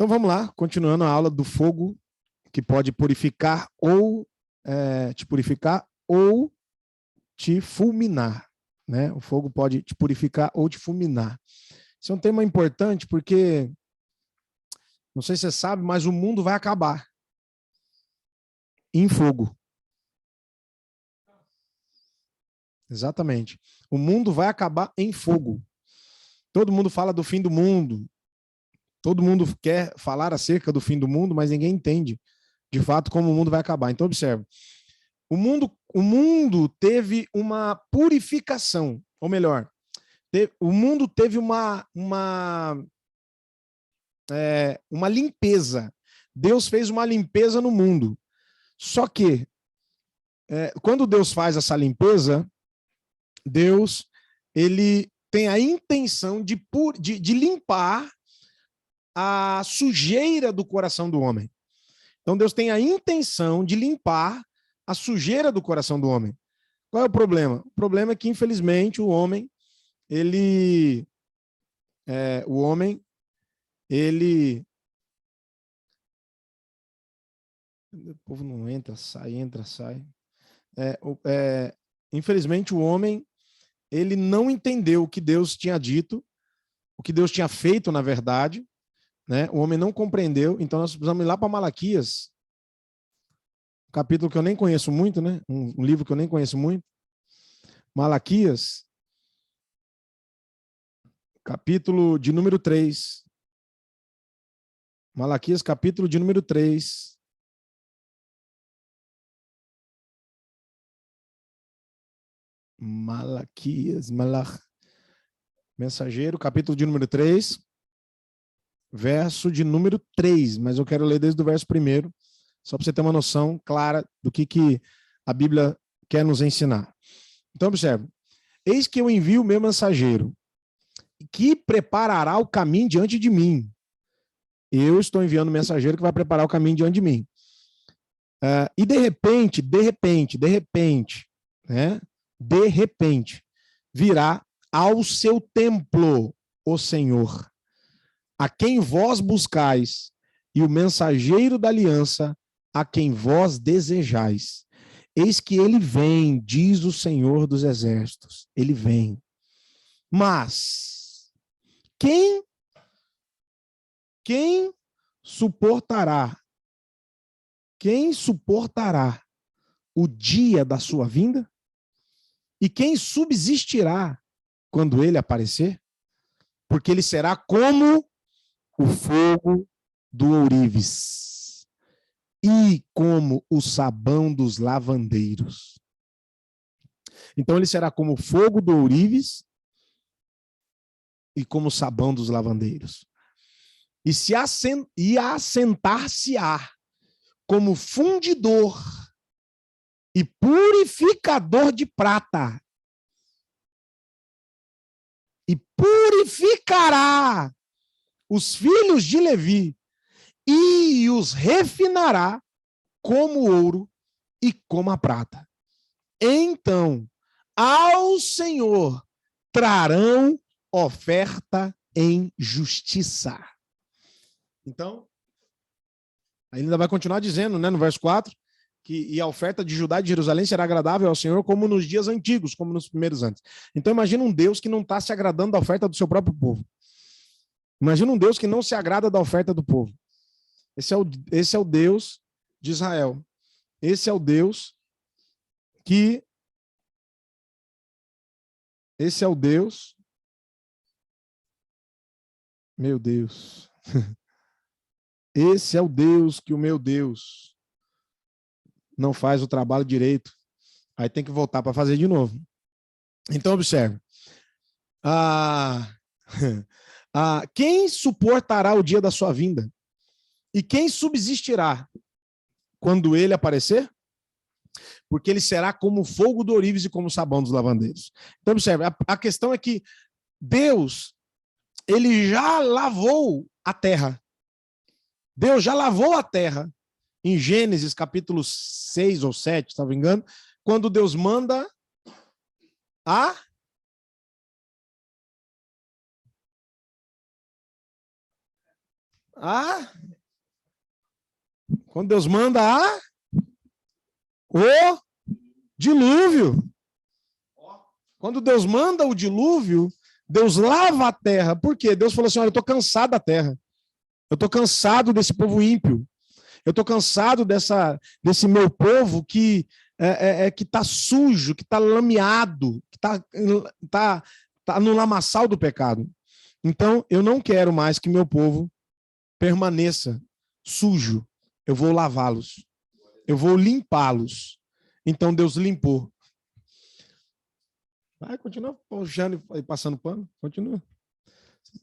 Então vamos lá, continuando a aula do fogo, que pode purificar ou te purificar ou te fulminar, né? O fogo pode te purificar ou te fulminar. Isso é um tema importante porque, não sei se você sabe, mas o mundo vai acabar em fogo. Exatamente. O mundo vai acabar em fogo. Todo mundo fala do fim do mundo. Todo mundo quer falar acerca do fim do mundo, mas ninguém entende, de fato, como o mundo vai acabar. Então, observe. O mundo teve uma purificação, ou melhor, o mundo teve uma limpeza. Deus fez uma limpeza no mundo. Só que, quando Deus faz essa limpeza, Deus ele tem a intenção de limpar a sujeira do coração do homem. Então, Deus tem a intenção de limpar a sujeira do coração do homem. Qual é o problema? O problema é que, infelizmente, o homem, o povo não entra, sai. Infelizmente, o homem, ele não entendeu o que Deus tinha dito, o que Deus tinha feito, na verdade, né? O homem não compreendeu, então nós precisamos ir lá para Malaquias, um capítulo que eu nem conheço muito, né? Um livro que eu nem conheço muito. Malaquias, capítulo de número 3. Malaquias, capítulo de número 3. Mensageiro, capítulo de número 3, verso de número 3, mas eu quero ler desde o verso 1, só para você ter uma noção clara do que a Bíblia quer nos ensinar. Então, observe. Eis que eu envio o meu mensageiro, que preparará o caminho diante de mim. Eu estou enviando o mensageiro que vai preparar o caminho diante de mim. E de repente, né? De repente, virá ao seu templo o Senhor, a quem vós buscais, e o mensageiro da aliança, a quem vós desejais. Eis que ele vem, diz o Senhor dos Exércitos. Ele vem. Mas quem suportará? Quem suportará o dia da sua vinda? E quem subsistirá quando ele aparecer? Porque ele será como o fogo do ourives e como o sabão dos lavandeiros. Então ele será como o fogo do ourives e como o sabão dos lavandeiros. E assentar-se-á como fundidor e purificador de prata. E purificará os filhos de Levi e os refinará como ouro e como a prata. Então, ao Senhor trarão oferta em justiça. Então, ainda vai continuar dizendo, né, no verso 4, que a oferta de Judá e de Jerusalém será agradável ao Senhor como nos dias antigos, como nos primeiros anos. Então, imagina um Deus que não está se agradando da oferta do seu próprio povo. Imagina um Deus que não se agrada da oferta do povo. Esse é o Deus de Israel. Esse é o Deus que... Esse é o Deus... Meu Deus... Esse é o Deus que o meu Deus não faz o trabalho direito. Aí tem que voltar para fazer de novo. Então, observe. Quem suportará o dia da sua vinda? E quem subsistirá quando ele aparecer? Porque ele será como o fogo do ourives e como o sabão dos lavandeiros. Então, observe. A questão é que Deus, ele já lavou a terra. Deus já lavou a terra em Gênesis capítulo 6 ou 7, se não me engano, quando Deus manda Quando Deus manda o dilúvio. Quando Deus manda o dilúvio, Deus lava a terra. Por quê? Deus falou assim, olha, eu estou cansado da terra. Eu estou cansado desse povo ímpio. Eu estou cansado desse meu povo que está sujo, que está lameado, que está no lamaçal do pecado. Então, eu não quero mais que meu povo permaneça sujo. Eu vou lavá-los. Eu vou limpá-los. Então, Deus limpou. Vai, continua puxando e passando pano. Continua.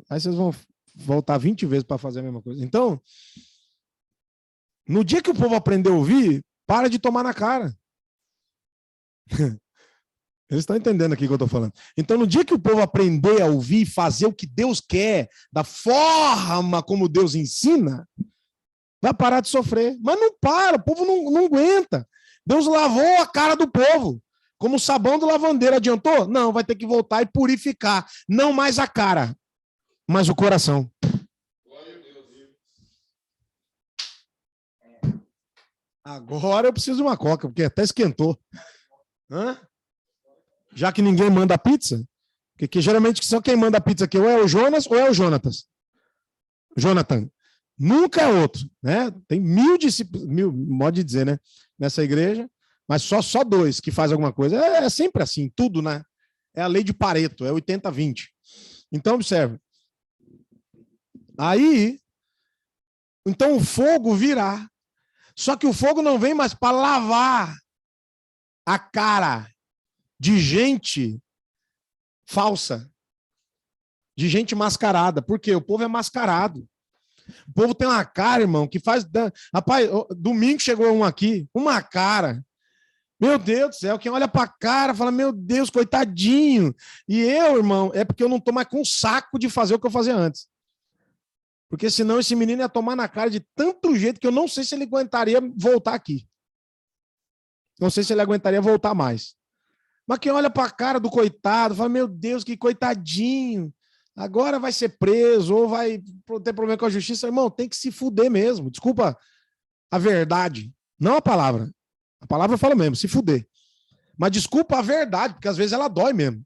Aí vocês vão voltar 20 vezes para fazer a mesma coisa. Então, no dia que o povo aprender a ouvir, para de tomar na cara. Eles estão entendendo aqui o que eu estou falando. Então, no dia que o povo aprender a ouvir, fazer o que Deus quer, da forma como Deus ensina, vai parar de sofrer. Mas não para, o povo não aguenta. Deus lavou a cara do povo. Como o sabão do lavandeiro adiantou? Não, vai ter que voltar e purificar. Não mais a cara, mas o coração. Agora eu preciso de uma coca, porque até esquentou. Já que ninguém manda a pizza, porque geralmente só quem manda a pizza aqui ou é o Jonas ou é o Jonatas. Jonathan. Nunca é outro, né? Tem 1000 discípulos, modo de dizer, né? Nessa igreja, mas só 2 que fazem alguma coisa. É sempre assim, tudo, né? É a lei de Pareto, é 80-20. Então, observe. Aí, então o fogo virá. Só que o fogo não vem mais para lavar a cara de gente falsa, de gente mascarada. Por quê? O povo é mascarado. O povo tem uma cara, irmão, que faz... Rapaz, domingo chegou um aqui, uma cara. Meu Deus do céu, quem olha para a cara fala, meu Deus, coitadinho. E eu, irmão, é porque eu não estou mais com saco de fazer o que eu fazia antes. Porque senão esse menino ia tomar na cara de tanto jeito que eu não sei se ele aguentaria voltar aqui. Não sei se ele aguentaria voltar mais. Mas quem olha para a cara do coitado fala, meu Deus, que coitadinho. Agora vai ser preso ou vai ter problema com a justiça. Irmão, tem que se fuder mesmo. Desculpa a verdade, não a palavra. A palavra fala mesmo, se fuder. Mas desculpa a verdade, porque às vezes ela dói mesmo.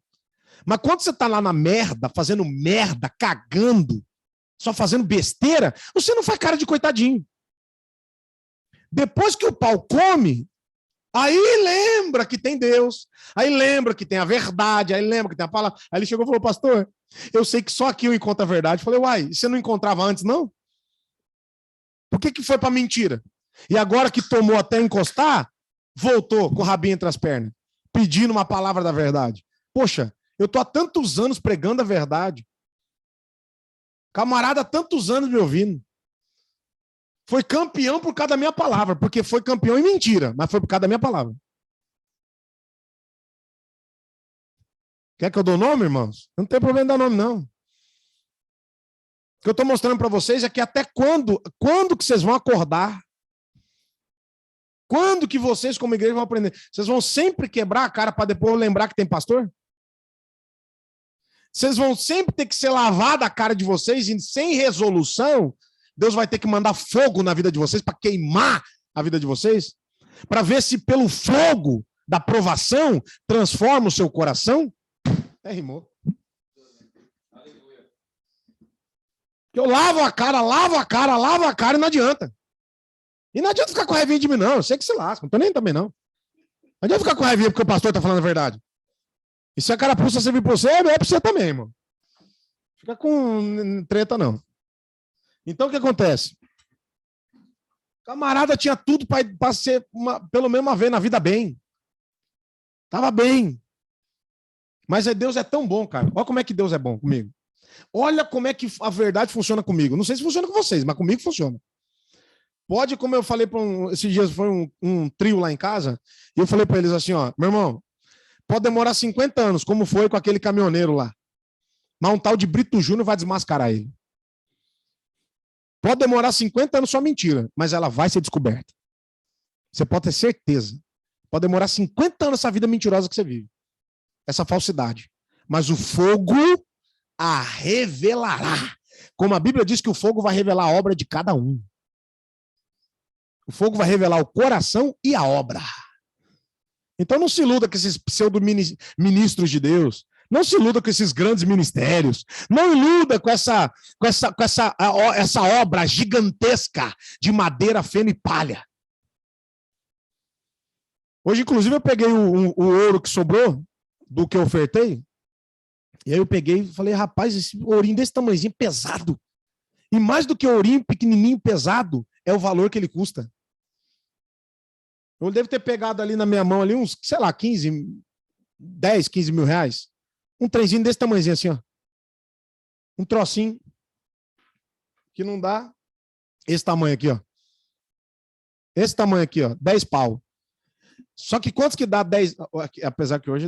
Mas quando você tá lá na merda, fazendo merda, cagando, só fazendo besteira, você não faz cara de coitadinho. Depois que o pau come, aí lembra que tem Deus, aí lembra que tem a verdade, aí lembra que tem a palavra. Aí ele chegou e falou, pastor, eu sei que só aqui eu encontro a verdade. Eu falei, uai, você não encontrava antes, não? Por que foi para mentira? E agora que tomou até encostar, voltou com o rabinho entre as pernas, pedindo uma palavra da verdade. Poxa, eu tô há tantos anos pregando a verdade. Camarada há tantos anos me ouvindo. Foi campeão por causa da minha palavra, porque foi campeão em mentira, mas foi por causa da minha palavra. Quer que eu dou nome, irmãos? Não tem problema dar nome, não. O que eu estou mostrando para vocês é que até quando que vocês vão acordar? Quando que vocês, como igreja, vão aprender? Vocês vão sempre quebrar a cara para depois lembrar que tem pastor? Vocês vão sempre ter que ser lavada a cara de vocês e sem resolução, Deus vai ter que mandar fogo na vida de vocês para queimar a vida de vocês? Para ver se pelo fogo da provação transforma o seu coração? Rimou. Eu lavo a cara e não adianta. E não adianta ficar com raivinha de mim, não. Eu sei que se lasca, não tô nem também, não. Não adianta ficar com raivinha porque o pastor tá falando a verdade. E se a carapuça servir pra você, é pra você também, irmão. Fica com treta, não. Então, o que acontece? O camarada tinha tudo para ser, pelo menos uma vez na vida, bem. Tava bem. Mas Deus é tão bom, cara. Olha como é que Deus é bom comigo. Olha como é que a verdade funciona comigo. Não sei se funciona com vocês, mas comigo funciona. Pode, como eu falei para esses dias, foi um trio lá em casa, e eu falei para eles assim, ó, meu irmão, pode demorar 50 anos, como foi com aquele caminhoneiro lá. Mas um tal de Brito Júnior vai desmascarar ele. Pode demorar 50 anos só mentira, mas ela vai ser descoberta. Você pode ter certeza. Pode demorar 50 anos essa vida mentirosa que você vive. Essa falsidade. Mas o fogo a revelará. Como a Bíblia diz que o fogo vai revelar a obra de cada um. O fogo vai revelar o coração e a obra. Então não se iluda com esses pseudo-ministros de Deus. Não se iluda com esses grandes ministérios. Não iluda com essa obra gigantesca de madeira, feno e palha. Hoje, inclusive, eu peguei o ouro que sobrou do que eu ofertei. E aí eu peguei e falei, rapaz, esse ourinho desse tamanhozinho pesado. E mais do que o ourinho pequenininho pesado, é o valor que ele custa. Eu devo ter pegado ali na minha mão ali uns, sei lá, 10, 15 mil reais. Um trenzinho desse tamanhozinho assim, ó. Um trocinho que não dá esse tamanho aqui, ó. Esse tamanho aqui, ó, 10 pau. Só que quantos que dá 10? Apesar que hoje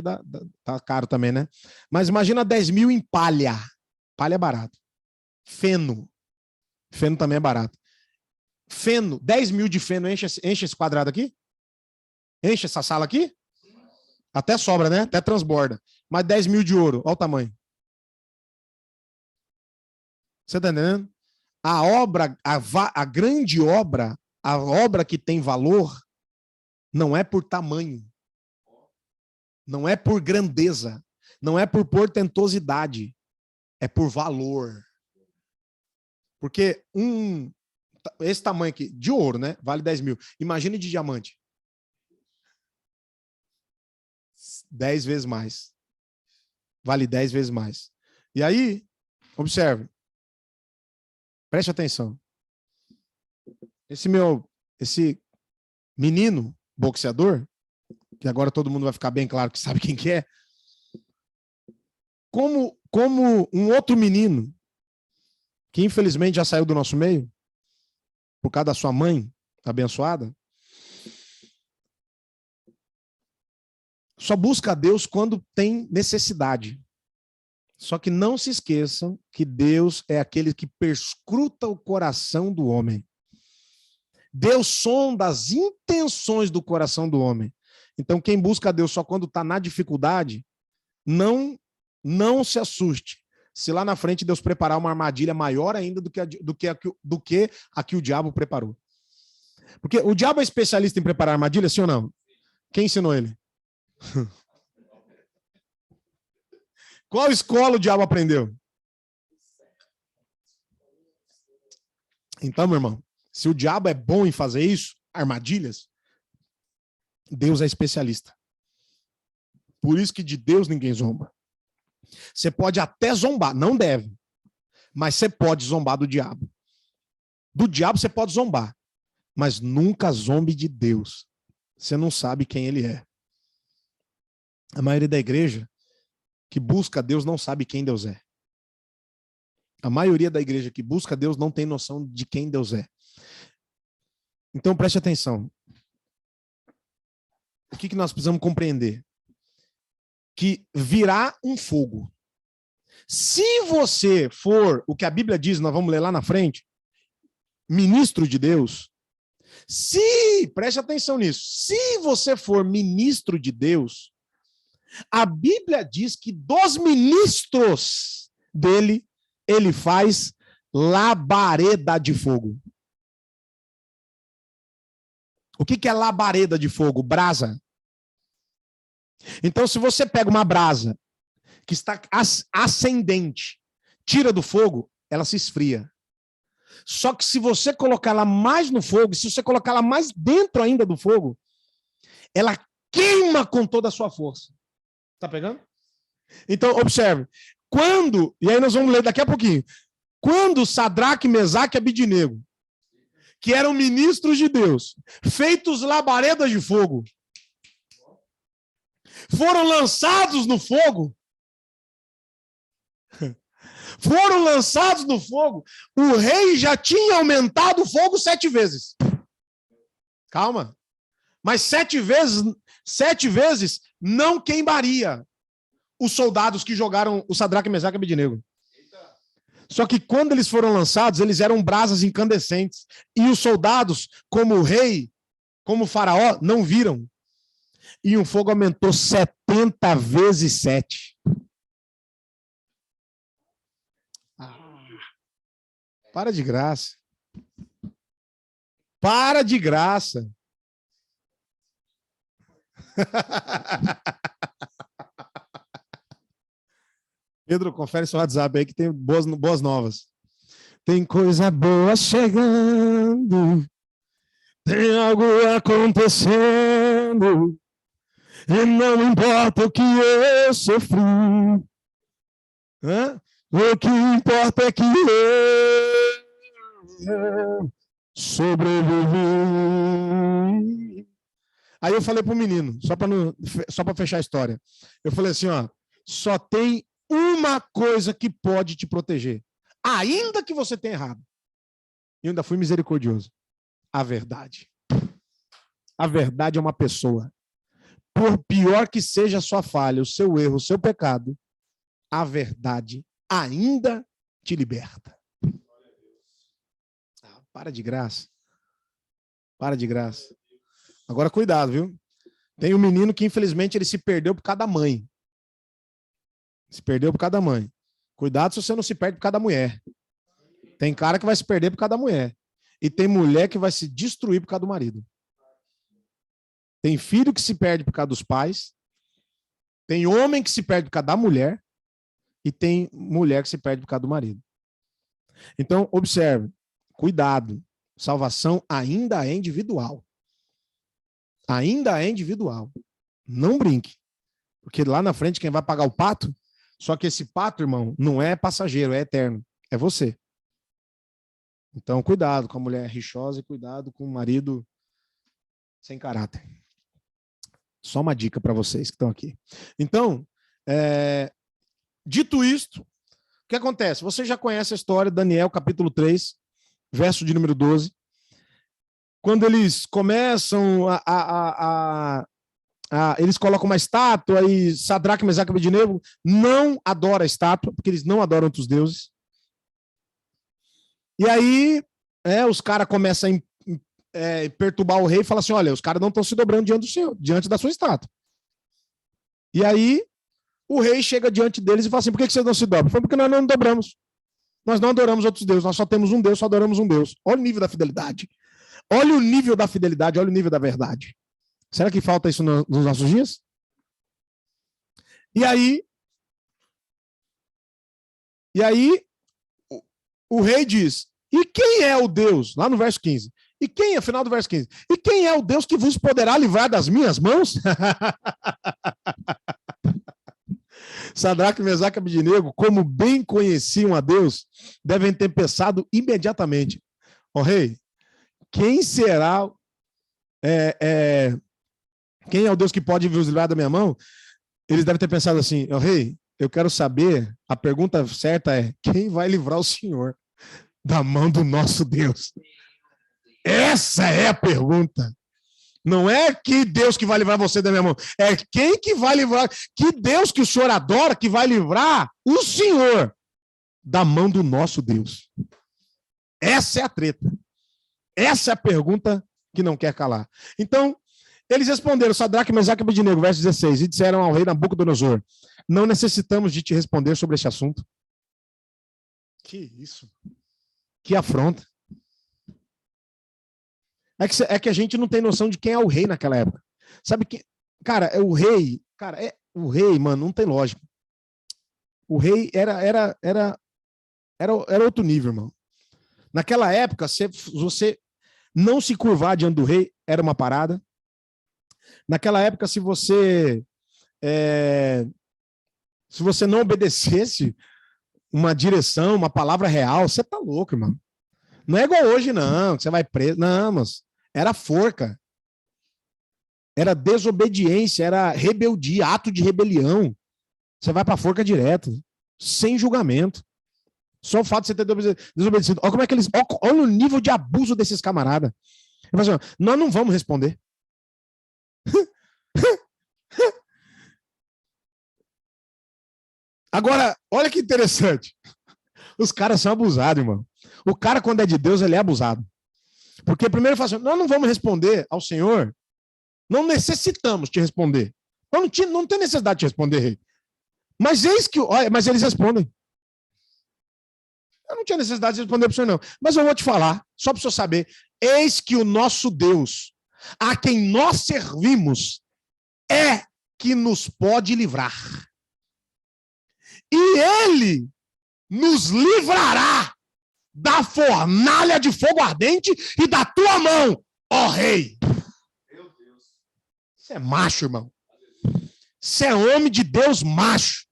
tá caro também, né? Mas imagina 10 mil em palha. Palha é barato. Feno. Feno também é barato. Feno, 10 mil de feno enche esse quadrado aqui? Enche essa sala aqui? Até sobra, né? Até transborda. Mas 10 mil de ouro, olha o tamanho. Você tá entendendo? A obra, a grande obra, a obra que tem valor, não é por tamanho, não é por grandeza, não é por portentosidade, é por valor. Porque esse tamanho aqui, de ouro, né? Vale 10 mil. Imagine de diamante. 10 vezes mais. Vale 10 vezes mais. E aí, observe. Preste atenção. Esse menino boxeador, que agora todo mundo vai ficar bem claro que sabe quem que é, como um outro menino, que infelizmente já saiu do nosso meio, por causa da sua mãe abençoada, só busca a Deus quando tem necessidade. Só que não se esqueçam que Deus é aquele que perscruta o coração do homem. Deus sonda as intenções do coração do homem. Então, quem busca a Deus só quando está na dificuldade, não se assuste. Se lá na frente Deus preparar uma armadilha maior ainda do que a que o diabo preparou. Porque o diabo é especialista em preparar armadilha, sim ou não? Quem ensinou ele? Qual escola o diabo aprendeu? Então, meu irmão, se o diabo é bom em fazer isso, armadilhas, Deus é especialista. Por isso que de Deus ninguém zomba. Você pode até zombar, não deve, mas você pode zombar do diabo. Do diabo você pode zombar, mas nunca zombe de Deus. Você não sabe quem ele é. A maioria da igreja que busca Deus não sabe quem Deus é. A maioria da igreja que busca Deus não tem noção de quem Deus é. Então preste atenção. O que nós precisamos compreender? Que virá um fogo. Se você for, o que a Bíblia diz, nós vamos ler lá na frente, ministro de Deus, preste atenção nisso, se você for ministro de Deus, a Bíblia diz que dos ministros dele, ele faz labareda de fogo. O que é labareda de fogo? Brasa. Então, se você pega uma brasa que está ascendente, tira do fogo, ela se esfria. Só que se você colocar ela mais no fogo, se você colocar ela mais dentro ainda do fogo, ela queima com toda a sua força. Tá pegando? Então, observe. E aí nós vamos ler daqui a pouquinho. Quando Sadraque, Mesaque e Abidnego, que eram ministros de Deus, feitos labaredas de fogo, foram lançados no fogo, o rei já tinha aumentado o fogo 7 vezes. Calma. Mas 7 vezes não queimaria os soldados que jogaram o Sadraque, Mesaque e Abidnego. Só que quando eles foram lançados, eles eram brasas incandescentes. E os soldados, como o rei, como o faraó, não viram. E o fogo aumentou 70 vezes 7. Para de graça. Para de graça. Pedro, confere seu WhatsApp aí que tem boas novas. Tem coisa boa chegando. Tem algo acontecendo. E não importa o que eu sofri. O que importa é que eu sobrevivi. Aí eu falei pro menino, só para fechar a história. Eu falei assim, ó, só tem uma coisa que pode te proteger, ainda que você tenha errado. E eu ainda fui misericordioso. A verdade. A verdade é uma pessoa. Por pior que seja a sua falha, o seu erro, o seu pecado, a verdade ainda te liberta. Para de graça. Para de graça. Agora, cuidado, viu? Tem um menino que, infelizmente, ele se perdeu por causa da mãe. Se perdeu por causa da mãe. Cuidado se você não se perde por causa da mulher. Tem cara que vai se perder por causa da mulher. E tem mulher que vai se destruir por causa do marido. Tem filho que se perde por causa dos pais. Tem homem que se perde por causa da mulher. E tem mulher que se perde por causa do marido. Então, observe. Cuidado. Salvação ainda é individual. Ainda é individual. Não brinque. Porque lá na frente quem vai pagar o pato, só que esse pato, irmão, não é passageiro, é eterno. É você. Então, cuidado com a mulher rixosa e cuidado com o marido sem caráter. Só uma dica para vocês que estão aqui. Então, dito isto, o que acontece? Você já conhece a história de Daniel, capítulo 3, verso de número 12. Quando eles começam eles colocam uma estátua e Sadraque, Mesaque e Abednego não adoram a estátua, porque eles não adoram outros deuses. E aí, os caras começam a perturbar o rei e falam assim, olha, os caras não estão se dobrando diante do Senhor, diante da sua estátua. E aí, o rei chega diante deles e fala assim, por que vocês não se dobram? Foi porque nós não dobramos. Nós não adoramos outros deuses, nós só temos um Deus, só adoramos um Deus. Olha o nível da fidelidade. Olha o nível da fidelidade, olha o nível da verdade. Será que falta isso nos nossos dias? E aí o rei diz, e quem é o Deus? Lá no verso 15. E quem é, final do verso 15? E quem é o Deus que vos poderá livrar das minhas mãos? Sadraque, Mesaque e Abednego, como bem conheciam a Deus, devem ter pensado imediatamente, rei, quem será, quem é o Deus que pode vos livrar da minha mão? Eles devem ter pensado assim, rei, eu quero saber, a pergunta certa é, quem vai livrar o Senhor da mão do nosso Deus? Essa é a pergunta. Não é que Deus que vai livrar você da minha mão, é quem que vai livrar, que Deus que o Senhor adora que vai livrar o Senhor da mão do nosso Deus. Essa é a treta. Essa é a pergunta que não quer calar. Então, eles responderam, Sadraque, Mesaque e Abednego, verso 16, e disseram ao rei Nabucodonosor, não necessitamos de te responder sobre este assunto. Que isso? Que afronta. É que a gente não tem noção de quem é o rei naquela época. Sabe que, cara, o rei, mano, não tem lógica. O rei era outro nível, irmão. Naquela época, você não se curvar diante do rei era uma parada. Naquela época, se você não obedecesse uma direção, uma palavra real, você tá louco, irmão. Não é igual hoje, não, que você vai preso. Não, mas era forca. Era desobediência, era rebeldia, ato de rebelião. Você vai pra forca direto, sem julgamento. Só o fato de você ter desobedecido. Olha como é que eles. Olha o nível de abuso desses camaradas. Assim, nós não vamos responder. Agora, olha que interessante. Os caras são abusados, irmão. O cara, quando é de Deus, ele é abusado. Porque primeiro ele fala assim, nós não vamos responder ao Senhor, não necessitamos te responder. Não tem necessidade de te responder, rei. Mas eis que, olha, mas eles respondem. Eu não tinha necessidade de responder para o senhor, não. Mas eu vou te falar, só para o senhor saber. Eis que o nosso Deus, a quem nós servimos, é que nos pode livrar. E ele nos livrará da fornalha de fogo ardente e da tua mão, ó rei. Meu Deus. Você é macho, irmão. Você é homem de Deus macho.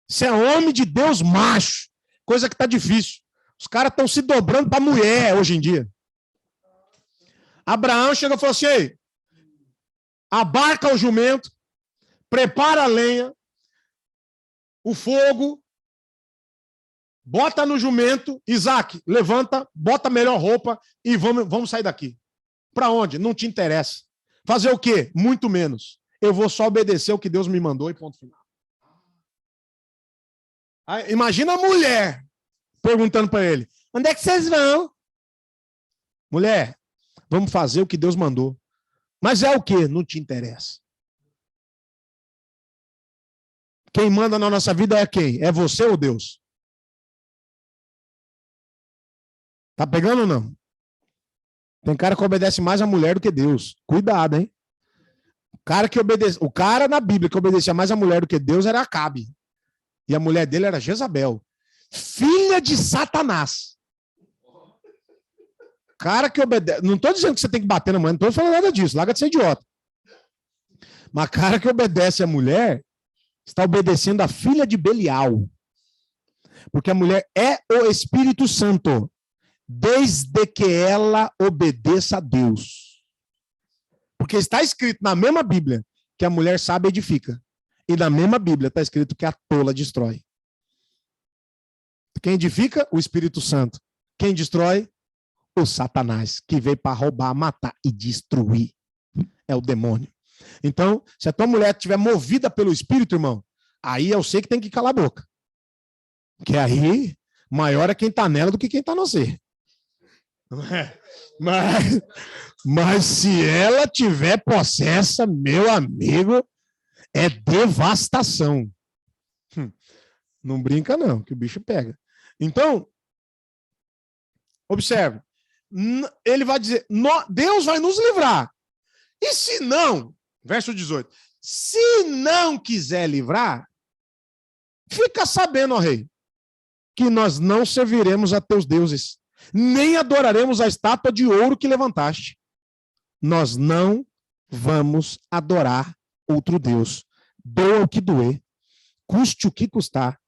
Você é homem de Deus macho. Coisa que tá difícil. Os caras estão se dobrando para mulher hoje em dia. Abraão chega e falou assim: ei, abarca o jumento, prepara a lenha, o fogo, bota no jumento, Isaac, levanta, bota a melhor roupa e vamos sair daqui. Para onde? Não te interessa. Fazer o quê? Muito menos. Eu vou só obedecer o que Deus me mandou e ponto final. Aí, imagina a mulher perguntando para ele: onde é que vocês vão? Mulher, vamos fazer o que Deus mandou. Mas é o quê? Não te interessa. Quem manda na nossa vida é quem? É você ou Deus? Tá pegando ou não? Tem cara que obedece mais a mulher do que Deus. Cuidado, hein? O cara na Bíblia que obedecia mais a mulher do que Deus era Acabe. E a mulher dele era Jezabel. Filha de Satanás. Cara que obedece... Não estou dizendo que você tem que bater na mulher, não estou falando nada disso. Larga de ser idiota. Mas cara que obedece a mulher está obedecendo a filha de Belial. Porque a mulher é o Espírito Santo. Desde que ela obedeça a Deus. Porque está escrito na mesma Bíblia que a mulher sábia edifica. E na mesma Bíblia está escrito que a tola destrói. Quem edifica? O Espírito Santo. Quem destrói? O Satanás, que veio para roubar, matar e destruir. É o demônio. Então, se a tua mulher estiver movida pelo Espírito, irmão, aí eu sei que tem que calar a boca. Porque aí, maior é quem está nela do que quem está no você. Mas se ela tiver possessa, meu amigo, é devastação. Não brinca não, que o bicho pega. Então, observe, ele vai dizer, Deus vai nos livrar. E se não, verso 18, se não quiser livrar, fica sabendo, ó rei, que nós não serviremos a teus deuses, nem adoraremos a estátua de ouro que levantaste. Nós não vamos adorar outro Deus. Doa o que doer, custe o que custar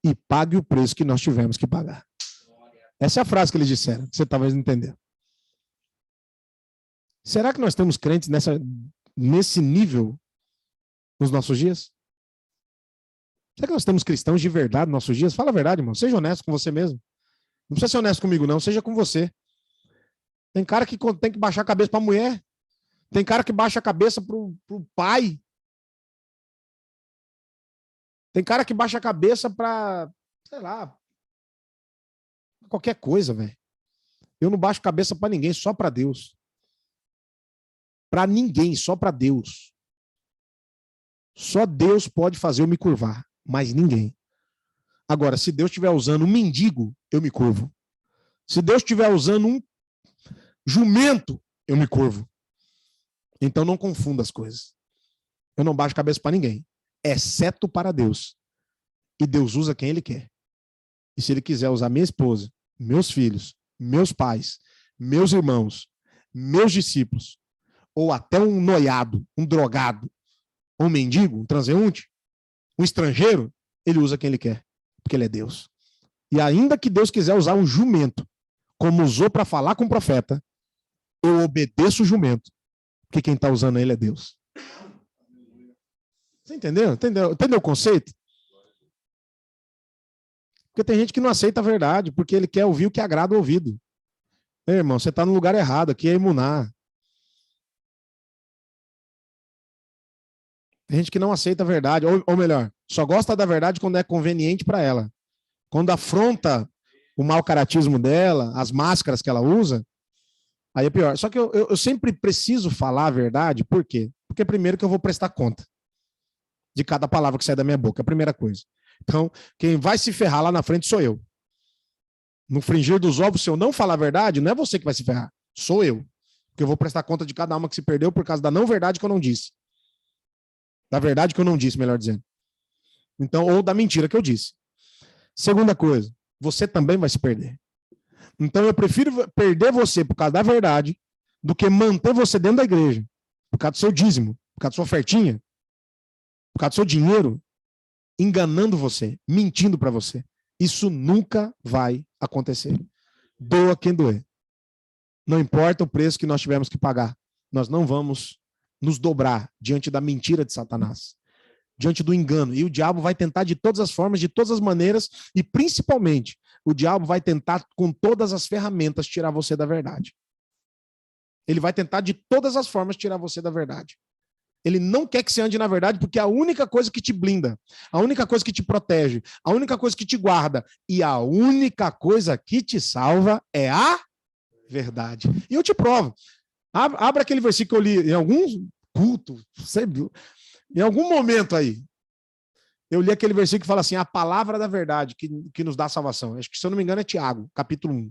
e pague o preço que nós tivemos que pagar. Essa é a frase que eles disseram, que você talvez não entendeu. Será que nós temos crentes nesse nível nos nossos dias? Será que nós temos cristãos de verdade nos nossos dias? Fala a verdade, irmão. Seja honesto com você mesmo. Não precisa ser honesto comigo, não. Seja com você. Tem cara que tem que baixar a cabeça para a mulher. Tem cara que baixa a cabeça para o pai. Tem cara que baixa a cabeça para, sei lá, qualquer coisa, velho. Eu não baixo a cabeça para ninguém, só para Deus. Para ninguém, só para Deus. Só Deus pode fazer eu me curvar, mas ninguém. Agora, se Deus estiver usando um mendigo, eu me curvo. Se Deus estiver usando um jumento, eu me curvo. Então não confunda as coisas. Eu não baixo a cabeça para ninguém, exceto para Deus. E Deus usa quem Ele quer. E se Ele quiser usar minha esposa, meus filhos, meus pais, meus irmãos, meus discípulos, ou até um noiado, um drogado, um mendigo, um transeunte, um estrangeiro, Ele usa quem Ele quer, porque Ele é Deus. E ainda que Deus quiser usar um jumento, como usou para falar com o profeta, eu obedeço o jumento, porque quem está usando ele é Deus. Você entendeu? Entendeu o conceito? Porque tem gente que não aceita a verdade, porque ele quer ouvir o que agrada o ouvido. Ei, irmão, você está no lugar errado, aqui é imunar. Tem gente que não aceita a verdade, ou melhor, só gosta da verdade quando é conveniente para ela. Quando afronta o mau caratismo dela, as máscaras que ela usa, aí é pior. Só que eu sempre preciso falar a verdade, por quê? Porque primeiro que eu vou prestar conta de cada palavra que sai da minha boca, é a primeira coisa. Então, quem vai se ferrar lá na frente sou eu. No fringir dos ovos, se eu não falar a verdade, não é você que vai se ferrar, sou eu. Porque eu vou prestar conta de cada alma que se perdeu por causa da não verdade que eu não disse. Da verdade que eu não disse, melhor dizendo. Então, ou da mentira que eu disse. Segunda coisa, você também vai se perder. Então, eu prefiro perder você por causa da verdade do que manter você dentro da igreja, por causa do seu dízimo, por causa da sua ofertinha, por causa do seu dinheiro, enganando você, mentindo para você. Isso nunca vai acontecer. Doa quem doer. Não importa o preço que nós tivermos que pagar, nós não vamos nos dobrar diante da mentira de Satanás, diante do engano. E o diabo vai tentar de todas as formas, de todas as maneiras, e principalmente, o diabo vai tentar com todas as ferramentas tirar você da verdade. Ele vai tentar de todas as formas tirar você da verdade. Ele não quer que você ande na verdade, porque a única coisa que te blinda, a única coisa que te protege, a única coisa que te guarda e a única coisa que te salva é a verdade. E eu te provo. Abra aquele versículo que eu li em algum culto, em algum momento aí. Eu li aquele versículo que fala assim, a palavra da verdade que nos dá salvação. Acho que, se eu não me engano, é Tiago, capítulo 1.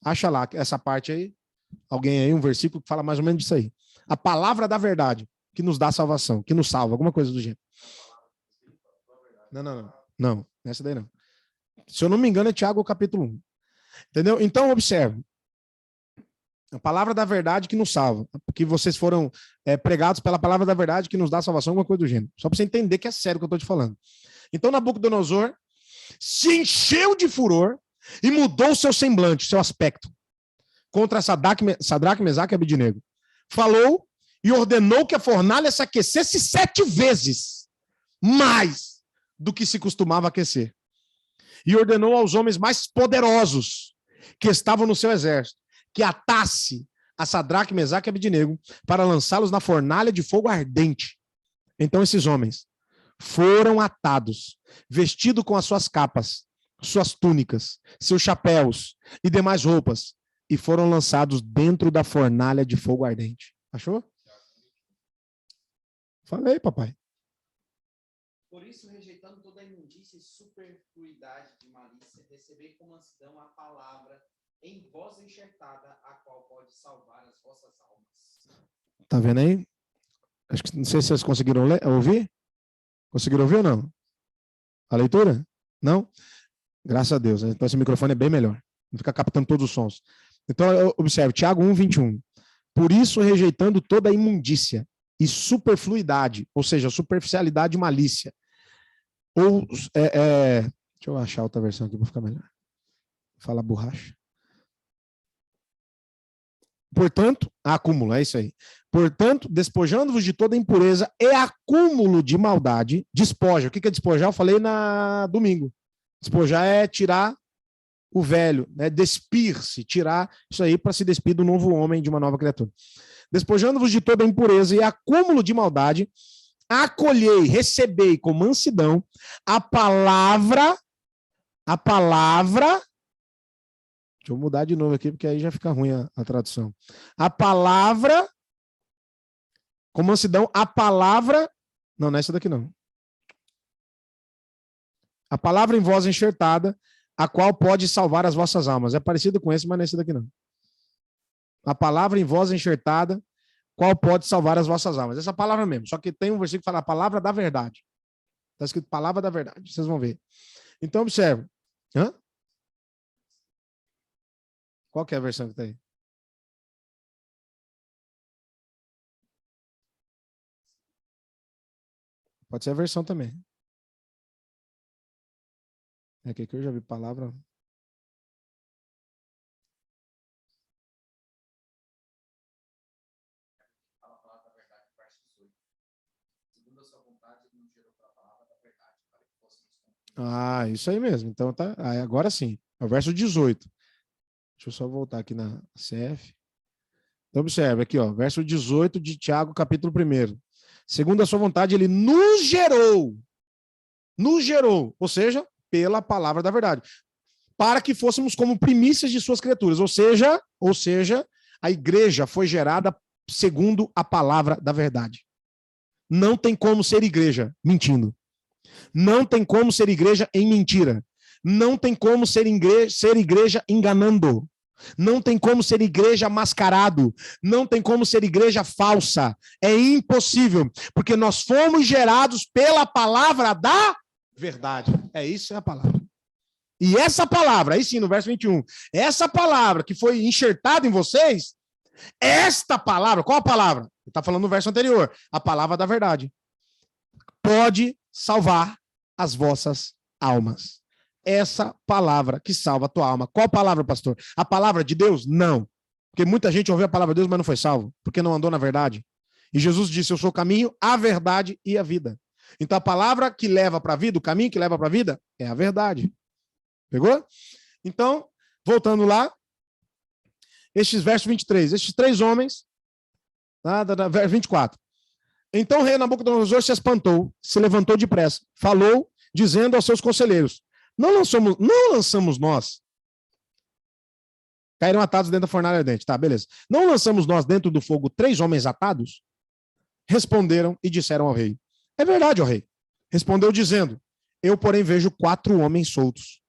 Acha lá essa parte aí. Alguém aí, um versículo que fala mais ou menos disso aí. A palavra da verdade que nos dá salvação, que nos salva, alguma coisa do gênero. Não, nessa daí não. Se eu não me engano, é Tiago, capítulo 1. Entendeu? Então, observe. A palavra da verdade que nos salva. Porque vocês foram pregados pela palavra da verdade que nos dá salvação, alguma coisa do gênero. Só para você entender que é sério o que eu estou te falando. Então, Nabucodonosor se encheu de furor e mudou o seu semblante, seu aspecto, contra Sadraque, Mesaque e Abednego. Falou e ordenou que a fornalha se aquecesse 7 vezes mais do que se costumava aquecer. E ordenou aos homens mais poderosos que estavam no seu exército que atasse a Sadraque, Mesaque e Abednego para lançá-los na fornalha de fogo ardente. Então esses homens foram atados, vestidos com as suas capas, suas túnicas, seus chapéus e demais roupas, e foram lançados dentro da fornalha de fogo ardente. Achou? Falei, papai. Por isso, rejeitando toda a imundícia e superfluidade de malícia, recebei com mansidão a palavra em voz enxertada, a qual pode salvar as vossas almas. Tá vendo aí? Acho que não sei se vocês conseguiram ouvir. Conseguiram ouvir ou não? A leitura? Não? Graças a Deus. Então esse microfone é bem melhor. Não fica captando todos os sons. Então, observe, Tiago 1:21. Por isso, rejeitando toda a imundícia e superfluidade, ou seja, superficialidade e malícia. Ou, deixa eu achar outra versão aqui para ficar melhor. Fala borracha. Portanto, acúmulo, é isso aí. Portanto, despojando-vos de toda impureza e acúmulo de maldade, despoja. O que é despojar? Eu falei na domingo. Despojar é tirar o velho, né? Despir-se, tirar isso aí para se despir do novo homem, de uma nova criatura. Despojando-vos de toda impureza e acúmulo de maldade, acolhei, recebei com mansidão a palavra. Deixa eu mudar de novo aqui, porque aí já fica ruim a tradução. A palavra, com mansidão, a palavra... Não, não é essa daqui não. A palavra em voz enxertada, a qual pode salvar as vossas almas. É parecido com esse, mas não é esse daqui não. A palavra em voz enxertada, qual pode salvar as vossas almas. Essa palavra mesmo. Só que tem um versículo que fala a palavra da verdade. Está escrito palavra da verdade. Vocês vão ver. Então, observe. Hã? Qual que é a versão que está aí? Pode ser a versão também. É que aqui eu já vi palavra. A palavra da verdade, verso 18. Segundo a sua vontade, ele nos gerou para a palavra da verdade, para que fôssemos cumpridos. Isso aí mesmo. Então, tá. Agora sim. É o verso 18. Deixa eu só voltar aqui na CF. Então, observe aqui, ó, verso 18 de Tiago, capítulo 1. Segundo a sua vontade, ele nos gerou, ou seja, pela palavra da verdade, para que fôssemos como primícias de suas criaturas, ou seja, a igreja foi gerada segundo a palavra da verdade. Não tem como ser igreja mentindo. Não tem como ser igreja em mentira. Não tem como ser igreja enganando. Não tem como ser igreja mascarado. Não tem como ser igreja falsa. É impossível. Porque nós fomos gerados pela palavra da verdade. É isso, é a palavra. E essa palavra, aí sim, no verso 21, essa palavra que foi enxertada em vocês, esta palavra, qual a palavra? Ele está falando no verso anterior, a palavra da verdade. Pode salvar as vossas almas. Essa palavra que salva a tua alma. Qual palavra, pastor? A palavra de Deus? Não. Porque muita gente ouviu a palavra de Deus, mas não foi salvo, porque não andou na verdade. E Jesus disse, eu sou o caminho, a verdade e a vida. Então a palavra que leva para a vida, o caminho que leva para a vida, é a verdade. Pegou? Então, voltando lá, estes versos 23, estes 3 homens, verso 24. Então o rei Nabucodonosor se espantou, se levantou depressa, falou, dizendo aos seus conselheiros, não lançamos nós. Caíram atados dentro da fornalha ardente. Tá, beleza. Não lançamos nós dentro do fogo 3 homens atados? Responderam e disseram ao rei. É verdade, ó rei. Respondeu dizendo, eu, porém, vejo 4 homens soltos.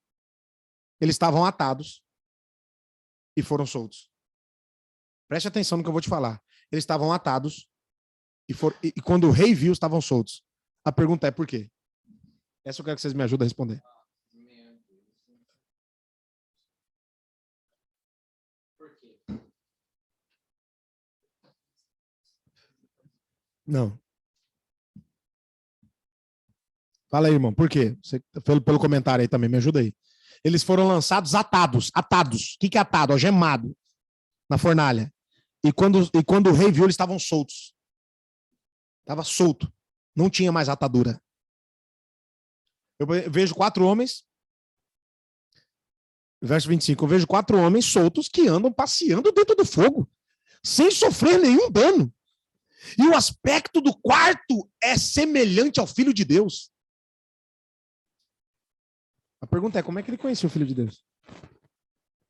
Eles estavam atados e foram soltos. Preste atenção no que eu vou te falar. Eles estavam atados e quando o rei viu, estavam soltos. A pergunta é por quê? Essa eu quero que vocês me ajudem a responder. Por quê? Não. Fala aí, irmão. Por quê? Você, pelo comentário aí também, me ajuda aí. Eles foram lançados atados. O que é atado? Algemado na fornalha. E quando o rei viu, eles estavam soltos. Estava solto. Não tinha mais atadura. Eu vejo 4 homens. Verso 25. Eu vejo 4 homens soltos que andam passeando dentro do fogo, sem sofrer nenhum dano. E o aspecto do quarto é semelhante ao Filho de Deus. A pergunta é, como é que ele conhecia o Filho de Deus?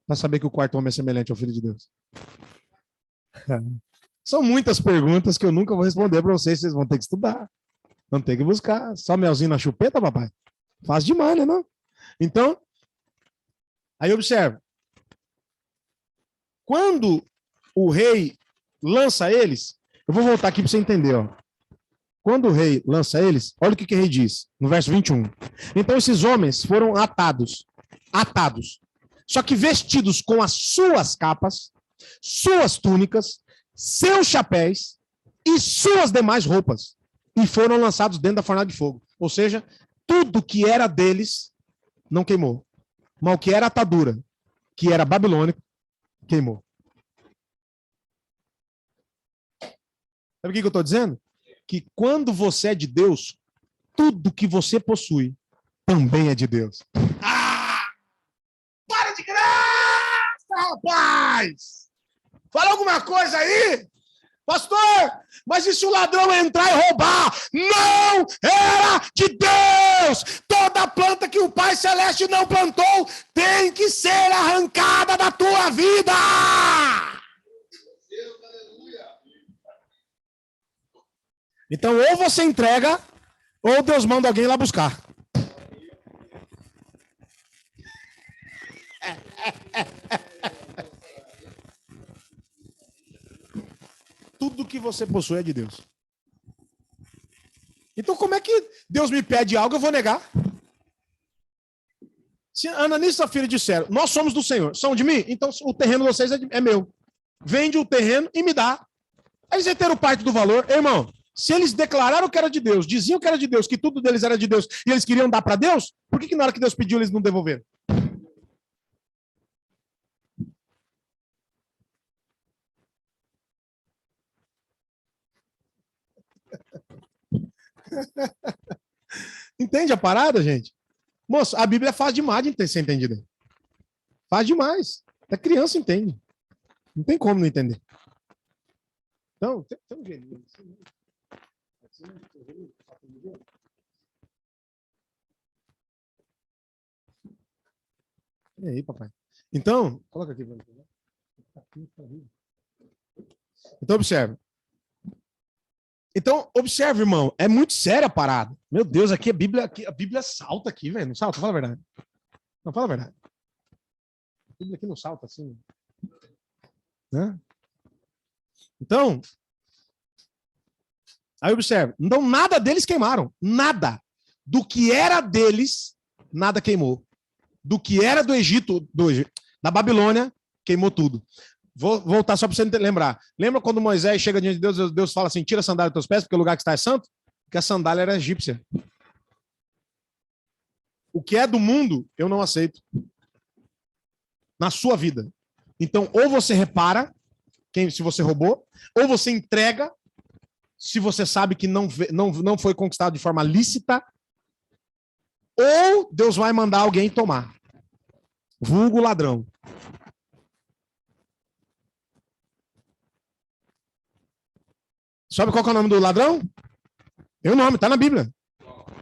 Para saber que o quarto homem é semelhante ao Filho de Deus. São muitas perguntas que eu nunca vou responder para vocês. Vocês vão ter que estudar. Vão ter que buscar. Só melzinho na chupeta, papai? Faz demais, né, não? Então, aí observa. Quando o rei lança eles, eu vou voltar aqui para você entender, ó. Quando o rei lança eles, olha o que o rei diz, no verso 21. Então esses homens foram atados. Só que vestidos com as suas capas, suas túnicas, seus chapéus e suas demais roupas. E foram lançados dentro da fornalha de fogo. Ou seja, tudo que era deles não queimou. Mas o que era atadura, que era babilônico, queimou. Sabe o que eu estou dizendo? Que quando você é de Deus, tudo que você possui também é de Deus. Ah! Para de graça, rapaz! Fala alguma coisa aí? Pastor, mas e se o ladrão entrar e roubar? Não era de Deus! Toda planta que o Pai Celeste não plantou tem que ser arrancada da tua vida! Então, ou você entrega, ou Deus manda alguém lá buscar. Tudo que você possui é de Deus. Então, como é que Deus me pede algo, eu vou negar? Se Ananias e Safira disseram, nós somos do Senhor, são de mim? Então, o terreno de vocês é meu. Vende o terreno e me dá. Aí eles reteram parte do valor. Irmão, se eles declararam que era de Deus, diziam que era de Deus, que tudo deles era de Deus, e eles queriam dar para Deus, por que na hora que Deus pediu eles não devolveram? Entende a parada, gente? Moço, a Bíblia é fácil demais de ser entendida. Fácil demais. Até criança entende. Não tem como não entender. Então, tem um jeito. E aí, papai? Então, coloca aqui. Então, observa. Então, observe, irmão, é muito séria a parada. Meu Deus, aqui a Bíblia salta aqui, velho. Não salta, fala a verdade. Não, fala a verdade. A Bíblia aqui não salta assim. Né? Então, aí observe. Então, nada deles queimaram. Nada. Do que era deles, nada queimou. Do que era do Egito, da Babilônia, queimou tudo. Vou voltar só para você lembrar. Lembra quando Moisés chega diante de Deus, Deus fala assim, tira a sandália dos teus pés, porque o lugar que está é santo? Porque a sandália era egípcia. O que é do mundo, eu não aceito. Na sua vida. Então, ou você repara, se você roubou, ou você entrega, se você sabe que não foi conquistado de forma lícita, ou Deus vai mandar alguém tomar. Vulgo ladrão. Sabe qual que é o nome do ladrão? Tem o nome, tá na Bíblia.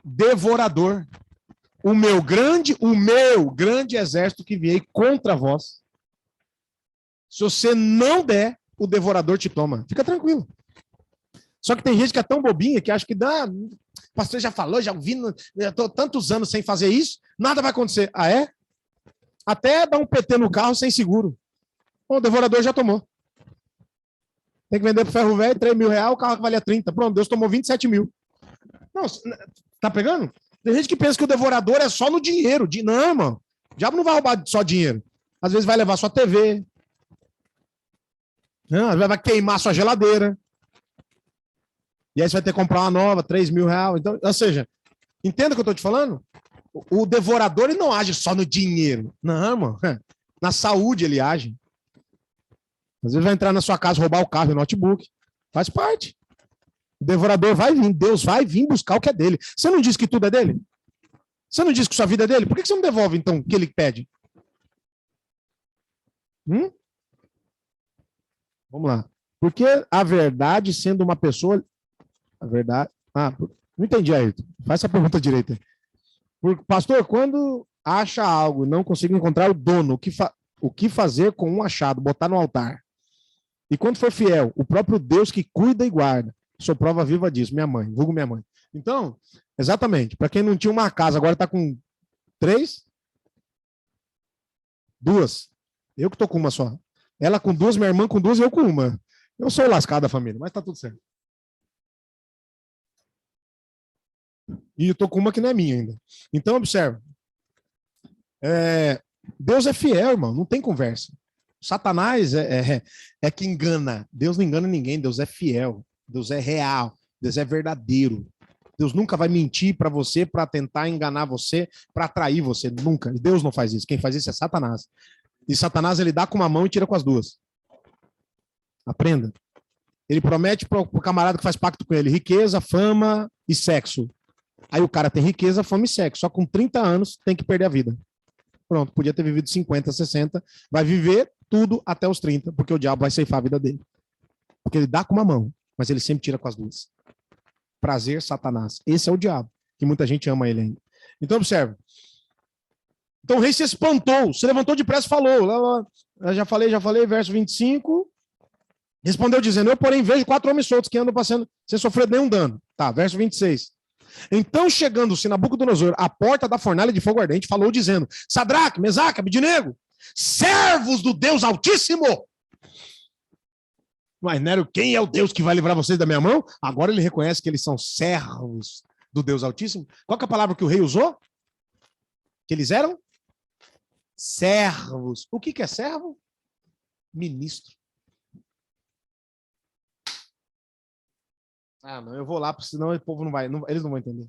Devorador. O meu grande exército que vier contra vós. Se você não der, o devorador te toma. Fica tranquilo. Só que tem gente que é tão bobinha que acha que dá. O pastor já falou, já ouvi, eu tô tantos anos sem fazer isso, nada vai acontecer. Ah, é? Até dar um PT no carro sem seguro. O devorador já tomou. Tem que vender pro ferro velho, R$3.000, o carro que valia 30. Pronto, Deus tomou 27 mil. Não, tá pegando? Tem gente que pensa que o devorador é só no dinheiro. Não, irmão. O diabo não vai roubar só dinheiro. Às vezes vai levar sua TV. Às vezes vai queimar sua geladeira. E aí você vai ter que comprar uma nova, R$3.000. Então, ou seja, entenda o que eu tô te falando? O devorador ele não age só no dinheiro. Não, irmão. Na saúde ele age. Às vezes vai entrar na sua casa, roubar o carro e o notebook. Faz parte. O devorador vai vir, Deus vai vir buscar o que é dele. Você não diz que tudo é dele? Você não diz que sua vida é dele? Por que você não devolve, então, o que ele pede? Vamos lá. Porque a verdade, sendo uma pessoa... A verdade... não entendi, Ayrton. Faz essa pergunta direita. Pastor, quando acha algo e não consigo encontrar o dono, o que fazer com um achado? Botar no altar. E quando for fiel, o próprio Deus que cuida e guarda. Sou prova viva disso, minha mãe, vulgo minha mãe. Então, exatamente, para quem não tinha uma casa, agora está com 3? 2. Eu que estou com uma só. Ela com 2, minha irmã com 2 e eu com uma. Eu sou lascado da família, mas está tudo certo. E eu estou com uma que não é minha ainda. Então, observe. Deus é fiel, irmão, não tem conversa. Satanás é que engana. Deus não engana ninguém, Deus é fiel. Deus é real, Deus é verdadeiro. Deus nunca vai mentir para você, para tentar enganar você, para atrair você, nunca. Deus não faz isso. Quem faz isso é Satanás. E Satanás ele dá com uma mão e tira com as duas. Aprenda. Ele promete para o camarada que faz pacto com ele riqueza, fama e sexo. Aí o cara tem riqueza, fama e sexo. Só com 30 anos tem que perder a vida. Pronto, podia ter vivido 50, 60. Vai viver tudo até os 30, porque o diabo vai ceifar a vida dele. Porque ele dá com uma mão, mas ele sempre tira com as duas. Prazer, Satanás. Esse é o diabo, que muita gente ama ele ainda. Então, observe. Então o rei se espantou, se levantou depressa e falou. Já falei, verso 25. Respondeu dizendo, eu, porém, vejo 4 homens soltos que andam passando sem sofrer nenhum dano. Tá, verso 26. Então, chegando-se Nabucodonosor à porta da fornalha de fogo ardente, falou dizendo, Sadraque, Mesaque, Abednego, servos do Deus Altíssimo. Mas, Nero, quem é o Deus que vai livrar vocês da minha mão? Agora ele reconhece que eles são servos do Deus Altíssimo. Qual que é a palavra que o rei usou? Que eles eram? Servos. O que é servo? Ministro. Não, eu vou lá, senão o povo não vai, eles não vão entender.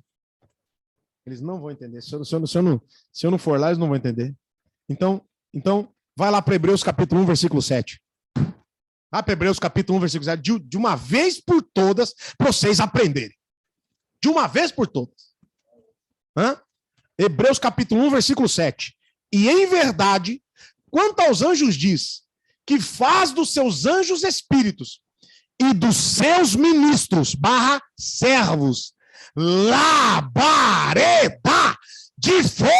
Eles não vão entender. Se eu não for lá, eles não vão entender. Então vai lá para Hebreus capítulo 1, versículo 7. Vai para Hebreus capítulo 1, versículo 7. De uma vez por todas, para vocês aprenderem. De uma vez por todas. Hebreus capítulo 1, versículo 7. E em verdade, quanto aos anjos diz, que faz dos seus anjos espíritos, e dos seus ministros, servos, labareda de fogo.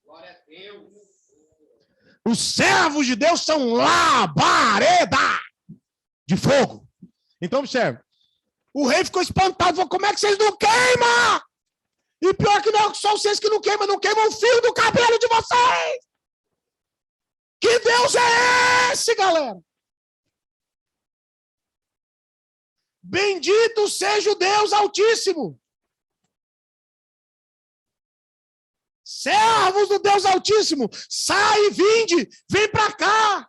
Glória a Deus. Os servos de Deus são labareda de fogo. Então, observe. O rei ficou espantado, falou, como é que vocês não queimam? E pior que não, só vocês que não queimam o fio do cabelo de vocês. Que Deus é esse, galera? Bendito seja o Deus Altíssimo. Servos do Deus Altíssimo, sai e vinde, vem para cá.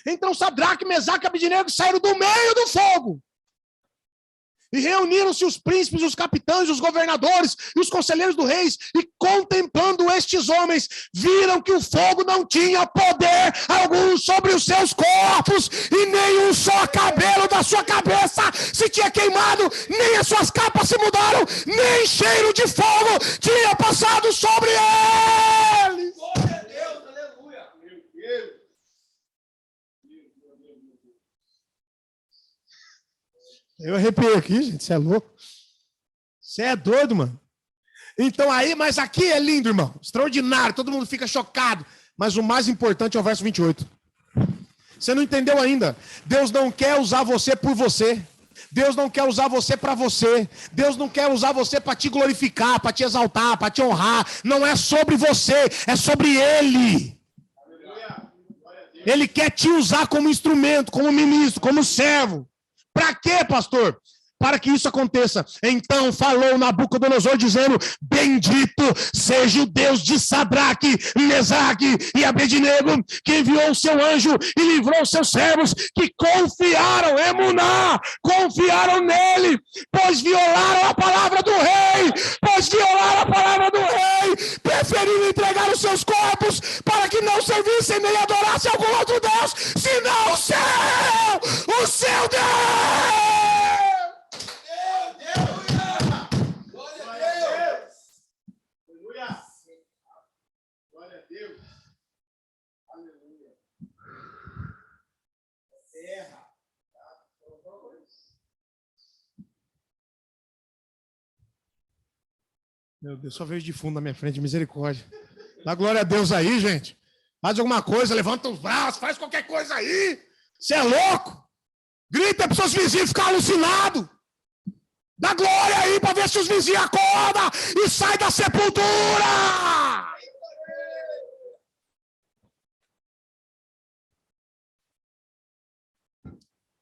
Então Sadraque, Mesaque e Abednego saíram do meio do fogo. E reuniram-se os príncipes, os capitães, os governadores e os conselheiros do rei, e contemplando estes homens, viram que o fogo não tinha poder algum sobre os seus corpos, e nem um só cabelo da sua cabeça se tinha queimado, nem as suas capas se mudaram, nem cheiro de fogo tinha passado sobre eles. Glória a Deus, aleluia. Meu Deus. Eu arrepiei aqui, gente, você é louco. Você é doido, mano. Então aí, mas aqui é lindo, irmão. Extraordinário, todo mundo fica chocado. Mas o mais importante é o verso 28. Você não entendeu ainda. Deus não quer usar você por você. Deus não quer usar você para você. Deus não quer usar você para te glorificar, para te exaltar, para te honrar. Não é sobre você, é sobre Ele. Ele quer te usar como instrumento, como ministro, como servo. Para quê, pastor? Para que isso aconteça. Então falou Nabucodonosor dizendo: bendito seja o Deus de Sadraque, Mesaque e Abednego, que enviou o seu anjo e livrou os seus servos, que confiaram em Emuná, confiaram nele, pois violaram a palavra do rei, preferiram entregar os seus corpos para que não servissem nem adorassem algum outro Deus, senão o seu Deus. Meu Deus, só vejo de fundo na minha frente, misericórdia. Dá glória a Deus aí, gente. Faz alguma coisa, levanta os braços, faz qualquer coisa aí. Você é louco? Grita para os seus vizinhos ficar alucinados. Dá glória aí para ver se os vizinhos acordam e saem da sepultura.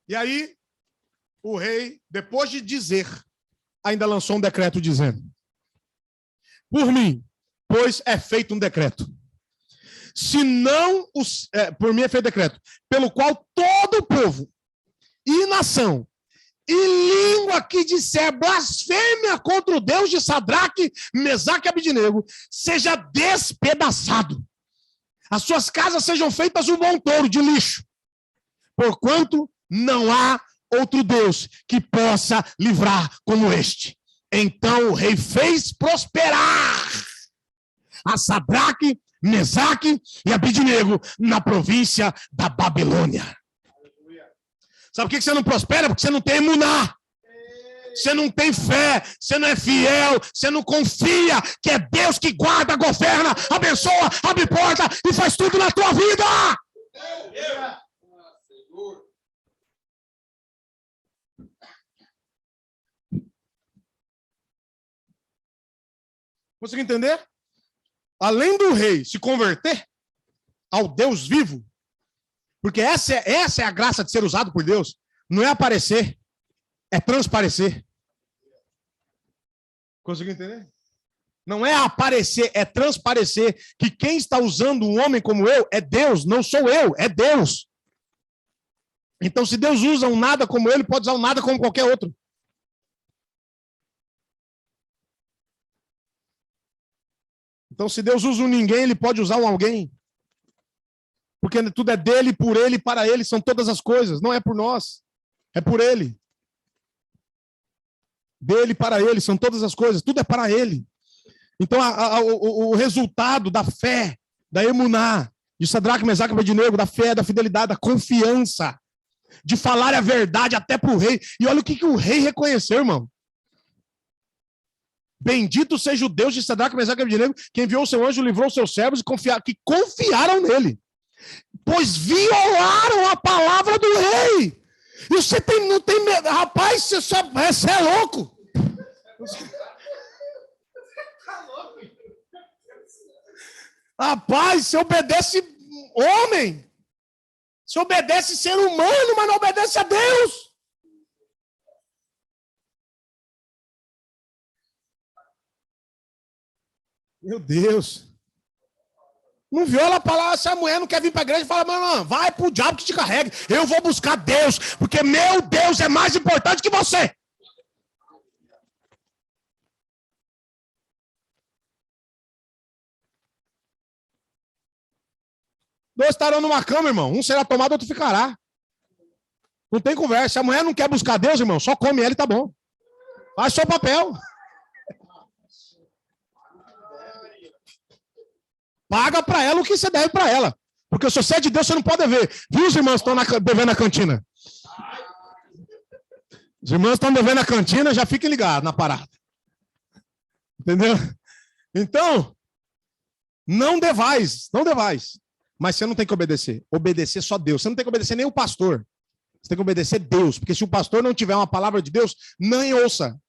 E aí, o rei, depois de dizer, ainda lançou um decreto dizendo: por mim, pois é feito um decreto. Se não, por mim é feito decreto, pelo qual todo o povo e nação e língua que disser blasfêmia contra o Deus de Sadraque, Mesaque e Abednego seja despedaçado. As suas casas sejam feitas um montouro de lixo, porquanto não há outro Deus que possa livrar como este. Então o rei fez prosperar a Sadraque, Mesaque e Abednego na província da Babilônia. Sabe por que você não prospera? Porque você não tem emuná. Você não tem fé, você não é fiel, você não confia que é Deus que guarda, governa, abençoa, abre porta e faz tudo na tua vida. Consegue entender? Além do rei se converter ao Deus vivo, porque essa é a graça de ser usado por Deus, não é aparecer, é transparecer. Conseguiu entender? Não é aparecer, é transparecer, que quem está usando um homem como eu é Deus, não sou eu, é Deus. Então, se Deus usa um nada como ele, pode usar um nada como qualquer outro. Então, se Deus usa um ninguém, ele pode usar um alguém. Porque tudo é dele, por ele, para ele, são todas as coisas. Não é por nós, é por ele. Dele, para ele, são todas as coisas. Tudo é para ele. Então, o resultado da fé, da emuná, de Sadraque, Mesaque e Abednego, da fé, da fidelidade, da confiança, de falar a verdade até para o rei. E olha o que o rei reconheceu, irmão. Bendito seja o Deus de Sadraque, Mesaque e Abednego, que enviou o seu anjo, livrou os seus servos que confiaram nele. Pois violaram a palavra do rei. E você não tem medo. Rapaz, você é louco. Rapaz, você obedece homem. Você obedece ser humano, mas não obedece a Deus. Meu Deus. Não viola a palavra. Se a mulher não quer vir para a igreja, fala, mano, vai pro diabo que te carregue. Eu vou buscar Deus, porque meu Deus é mais importante que você. Dois estarão numa cama, irmão. Um será tomado, outro ficará. Não tem conversa. Se a mulher não quer buscar Deus, irmão, só come ela e tá bom. Faz seu papel. Paga para ela o que você deve para ela. Porque se você é de Deus, você não pode dever. Viu os irmãos que estão devendo na cantina? Os irmãos estão devendo na cantina, já fiquem ligados na parada. Entendeu? Então, não devais. Mas você não tem que obedecer. Obedecer só Deus. Você não tem que obedecer nem o pastor. Você tem que obedecer Deus. Porque se o pastor não tiver uma palavra de Deus, nem ouça.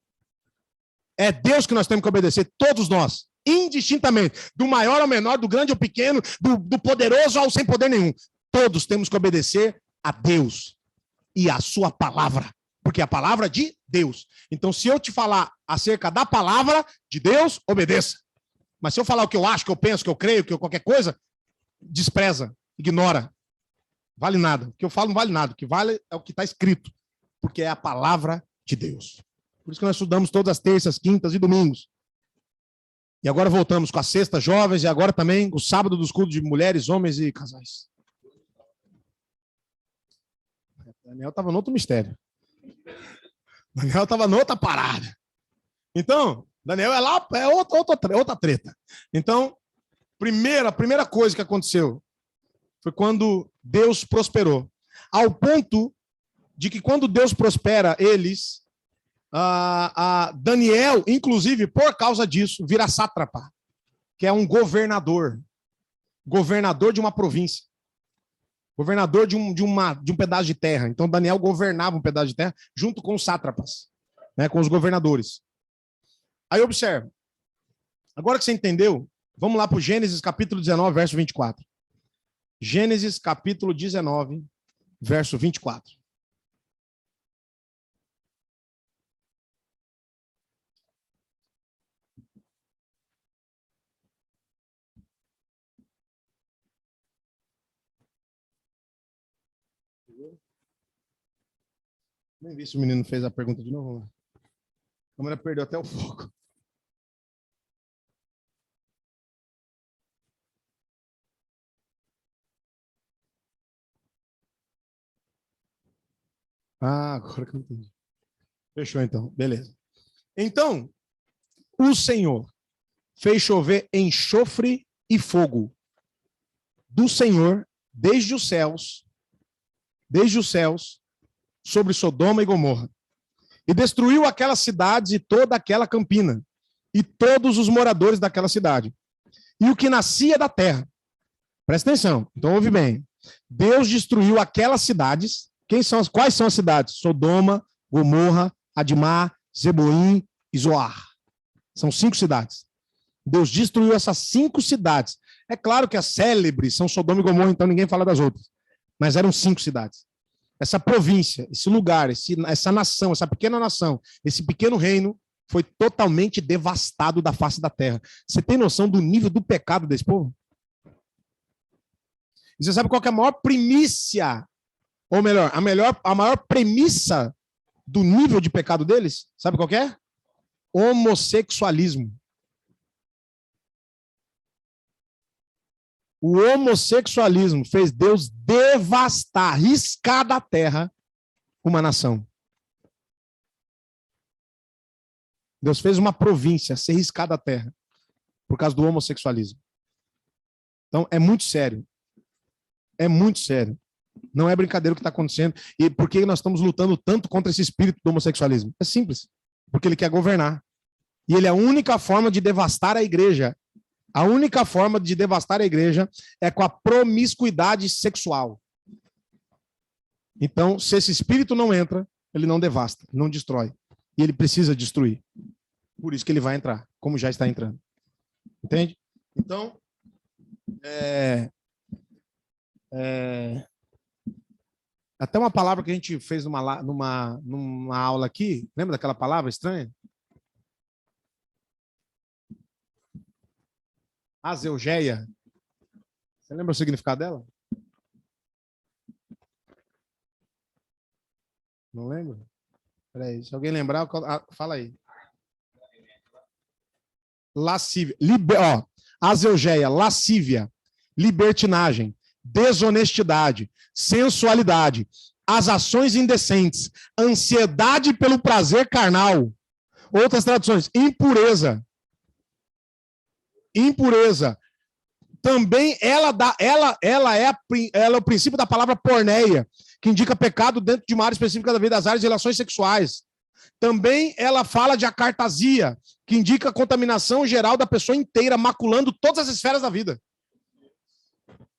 É Deus que nós temos que obedecer, todos nós. Indistintamente. Do maior ao menor, do grande ao pequeno, do poderoso ao sem poder nenhum. Todos temos que obedecer a Deus e a sua palavra. Porque é a palavra de Deus. Então, se eu te falar acerca da palavra de Deus, obedeça. Mas se eu falar o que eu acho, que eu penso, que eu creio, que eu qualquer coisa, despreza, ignora. Vale nada. O que eu falo não vale nada. O que vale é o que está escrito. Porque é a palavra de Deus. Por isso que nós estudamos todas as terças, quintas e domingos. E agora voltamos com a sexta, jovens, e agora também o sábado dos cultos de mulheres, homens e casais. Daniel estava no outro mistério. Daniel estava noutra parada. Então, Daniel é lá, é outra treta. Então, a primeira coisa que aconteceu foi quando Deus prosperou. Ao ponto de que quando Deus prospera eles, Daniel, inclusive, por causa disso, vira sátrapa, que é um governador. Governador de uma província. Governador de um pedaço de terra. Então, Daniel governava um pedaço de terra junto com os sátrapas, né, com os governadores. Aí, observe. Agora que você entendeu, vamos lá para o Gênesis capítulo 19, verso 24. Gênesis capítulo 19, verso 24. Nem vi se o menino fez a pergunta de novo. A câmera perdeu até o foco. Agora que eu entendi. Fechou, então. Beleza. Então, o Senhor fez chover enxofre e fogo do Senhor desde os céus, sobre Sodoma e Gomorra. E destruiu aquelas cidades e toda aquela campina, e todos os moradores daquela cidade. E o que nascia da terra. Presta atenção, então ouve bem. Deus destruiu aquelas cidades. Quais são as cidades? Sodoma, Gomorra, Admá, Zeboim e Zoar. São 5 cidades. Deus destruiu essas 5 cidades. É claro que as célebres são Sodoma e Gomorra, então ninguém fala das outras. Mas eram 5 cidades. Essa província, esse lugar, essa nação, essa pequena nação, esse pequeno reino foi totalmente devastado da face da terra. Você tem noção do nível do pecado desse povo? E você sabe qual que é a maior primícia, ou melhor, a maior premissa do nível de pecado deles? Sabe qual que é? Homossexualismo. O homossexualismo fez Deus devastar, riscar da terra uma nação. Deus fez uma província ser riscada da terra por causa do homossexualismo. Então, é muito sério. É muito sério. Não é brincadeira o que está acontecendo. E por que nós estamos lutando tanto contra esse espírito do homossexualismo? É simples. Porque ele quer governar. E ele é a única forma de devastar a igreja. A única forma de devastar a igreja é com a promiscuidade sexual. Então, se esse espírito não entra, ele não devasta, não destrói. E ele precisa destruir. Por isso que ele vai entrar, como já está entrando. Entende? Então, Até uma palavra que a gente fez numa aula aqui, lembra daquela palavra estranha? Azeugeia. Você lembra o significado dela? Não lembro? Peraí, se alguém lembrar, fala aí. Lascívia. Azeugeia, lascívia, libertinagem, desonestidade, sensualidade, as ações indecentes, ansiedade pelo prazer carnal. Outras traduções, impureza. Impureza. Também ela é o princípio da palavra porneia, que indica pecado dentro de uma área específica da vida, das áreas de relações sexuais. Também ela fala de acartasia, que indica a contaminação geral da pessoa inteira, maculando todas as esferas da vida.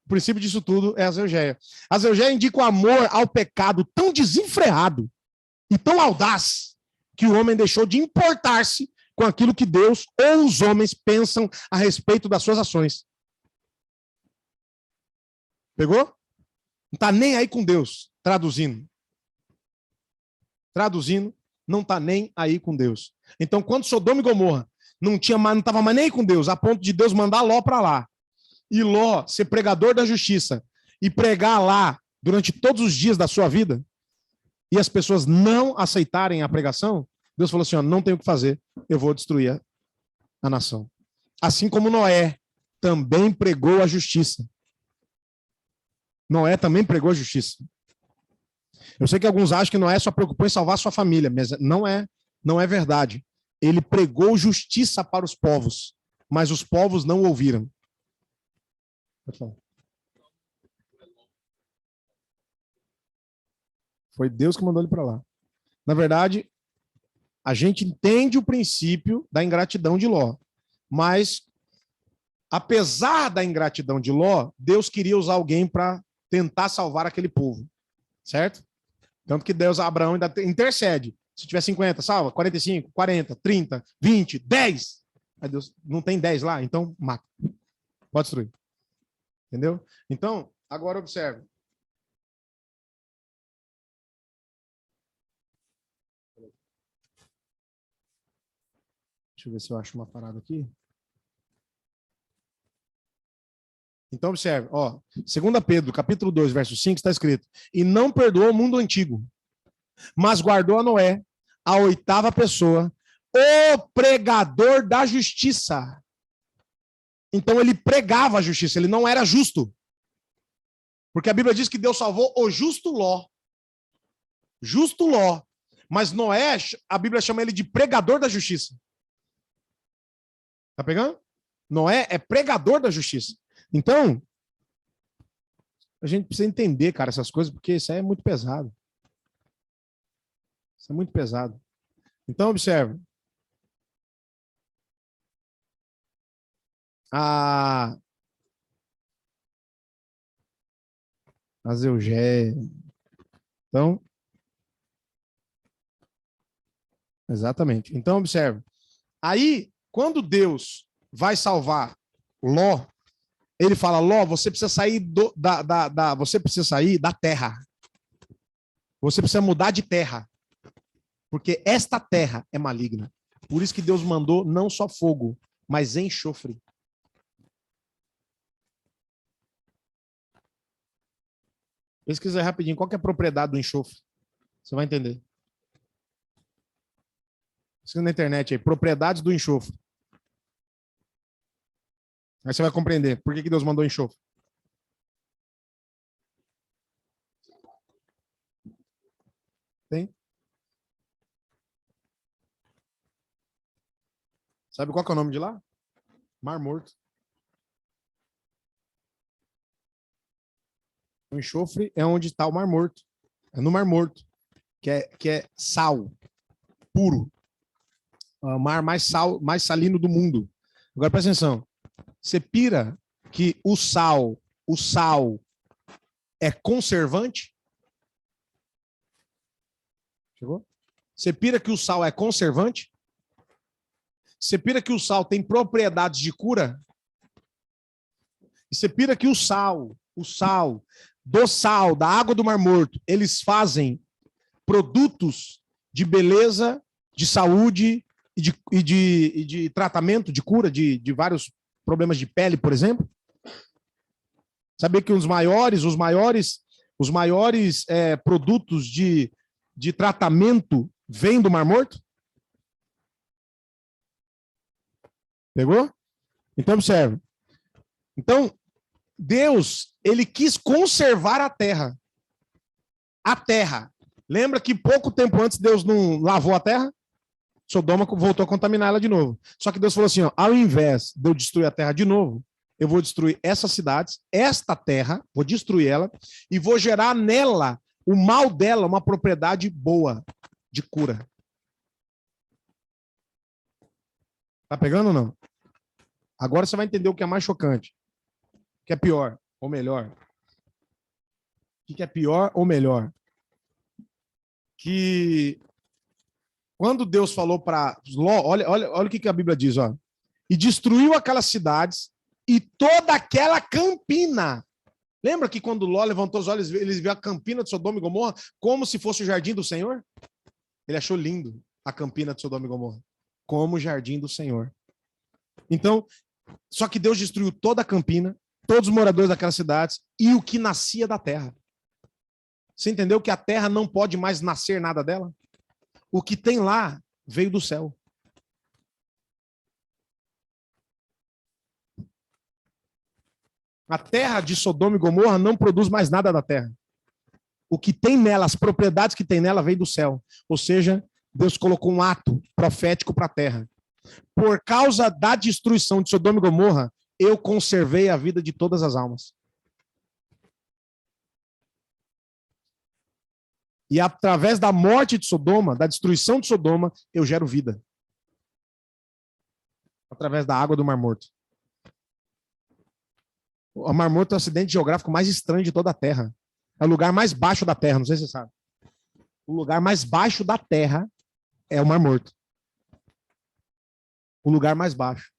O princípio disso tudo é a azeugeia. A azeugeia indica o amor ao pecado tão desenfreado e tão audaz que o homem deixou de importar-se com aquilo que Deus ou os homens pensam a respeito das suas ações. Pegou? Não está nem aí com Deus, traduzindo. Traduzindo, não está nem aí com Deus. Então, quando Sodoma e Gomorra não estava mais nem aí com Deus, a ponto de Deus mandar Ló para lá, e Ló ser pregador da justiça, e pregar lá durante todos os dias da sua vida, e as pessoas não aceitarem a pregação, Deus falou assim, ó, não tem o que fazer, eu vou destruir a nação. Assim como Noé também pregou a justiça. Noé também pregou a justiça. Eu sei que alguns acham que Noé só preocupou em salvar sua família, mas não é verdade. Ele pregou justiça para os povos, mas os povos não ouviram. Foi Deus que mandou ele para lá. Na verdade, a gente entende o princípio da ingratidão de Ló, mas apesar da ingratidão de Ló, Deus queria usar alguém para tentar salvar aquele povo, certo? Tanto que Deus, Abraão ainda intercede. Se tiver 50, salva. 45, 40, 30, 20, 10. Aí Deus, não tem 10 lá? Então mata. Pode destruir. Entendeu? Então, agora observe. Deixa eu ver se eu acho uma parada aqui. Então, observe, ó, 2 Pedro, capítulo 2, verso 5, está escrito, e não perdoou o mundo antigo, mas guardou a Noé, a oitava pessoa, o pregador da justiça. Então, ele pregava a justiça, ele não era justo. Porque a Bíblia diz que Deus salvou o justo Ló. Justo Ló. Mas Noé, a Bíblia chama ele de pregador da justiça. Tá pegando? Noé é pregador da justiça. Então, a gente precisa entender, cara, essas coisas, porque isso aí é muito pesado. Isso é muito pesado. Então, observe. A Azeugeia. Então, exatamente. Então, observe. Aí, quando Deus vai salvar Ló, ele fala, Ló, você precisa sair você precisa sair da terra. Você precisa mudar de terra. Porque esta terra é maligna. Por isso que Deus mandou não só fogo, mas enxofre. Pesquisa aí rapidinho, qual que é a propriedade do enxofre? Você vai entender. Pesquisa na internet aí, propriedades do enxofre. Aí você vai compreender por que Deus mandou enxofre. Tem? Sabe qual que é o nome de lá? Mar Morto. O enxofre é onde está o Mar Morto. É no Mar Morto, que é sal puro. O mar mais salino do mundo. Agora presta atenção. Você pira que o sal é conservante? Chegou? Você pira que o sal é conservante? Você pira que o sal tem propriedades de cura? E você pira que o sal, da água do Mar Morto, eles fazem produtos de beleza, de saúde e de tratamento, de cura de vários problemas de pele, por exemplo. Sabia que os maiores produtos de tratamento vêm do Mar Morto? Pegou? Então, observe. Então, Deus, ele quis conservar a terra. A terra. Lembra que pouco tempo antes Deus não lavou a terra? Sodoma voltou a contaminar ela de novo. Só que Deus falou assim, ó, ao invés de eu destruir a terra de novo, eu vou destruir essas cidades, esta terra, vou destruir ela e vou gerar nela, o mal dela, uma propriedade boa, de cura. Tá pegando ou não? Agora você vai entender o que é mais chocante. O que é pior ou melhor. O que é pior ou melhor. Que quando Deus falou para Ló, olha o que a Bíblia diz, ó. E destruiu aquelas cidades e toda aquela campina. Lembra que quando Ló levantou os olhos, eles viu a campina de Sodoma e Gomorra como se fosse o jardim do Senhor? Ele achou lindo a campina de Sodoma e Gomorra, como o jardim do Senhor. Então, só que Deus destruiu toda a campina, todos os moradores daquelas cidades e o que nascia da terra. Você entendeu que a terra não pode mais nascer nada dela? O que tem lá veio do céu. A terra de Sodoma e Gomorra não produz mais nada da terra. O que tem nela, as propriedades que tem nela, veio do céu. Ou seja, Deus colocou um ato profético para a terra. Por causa da destruição de Sodoma e Gomorra, eu conservei a vida de todas as almas. E através da morte de Sodoma, da destruição de Sodoma, eu gero vida. Através da água do Mar Morto. O Mar Morto é o acidente geográfico mais estranho de toda a Terra. É o lugar mais baixo da Terra, não sei se você sabe. O lugar mais baixo da Terra é o Mar Morto. O lugar mais baixo.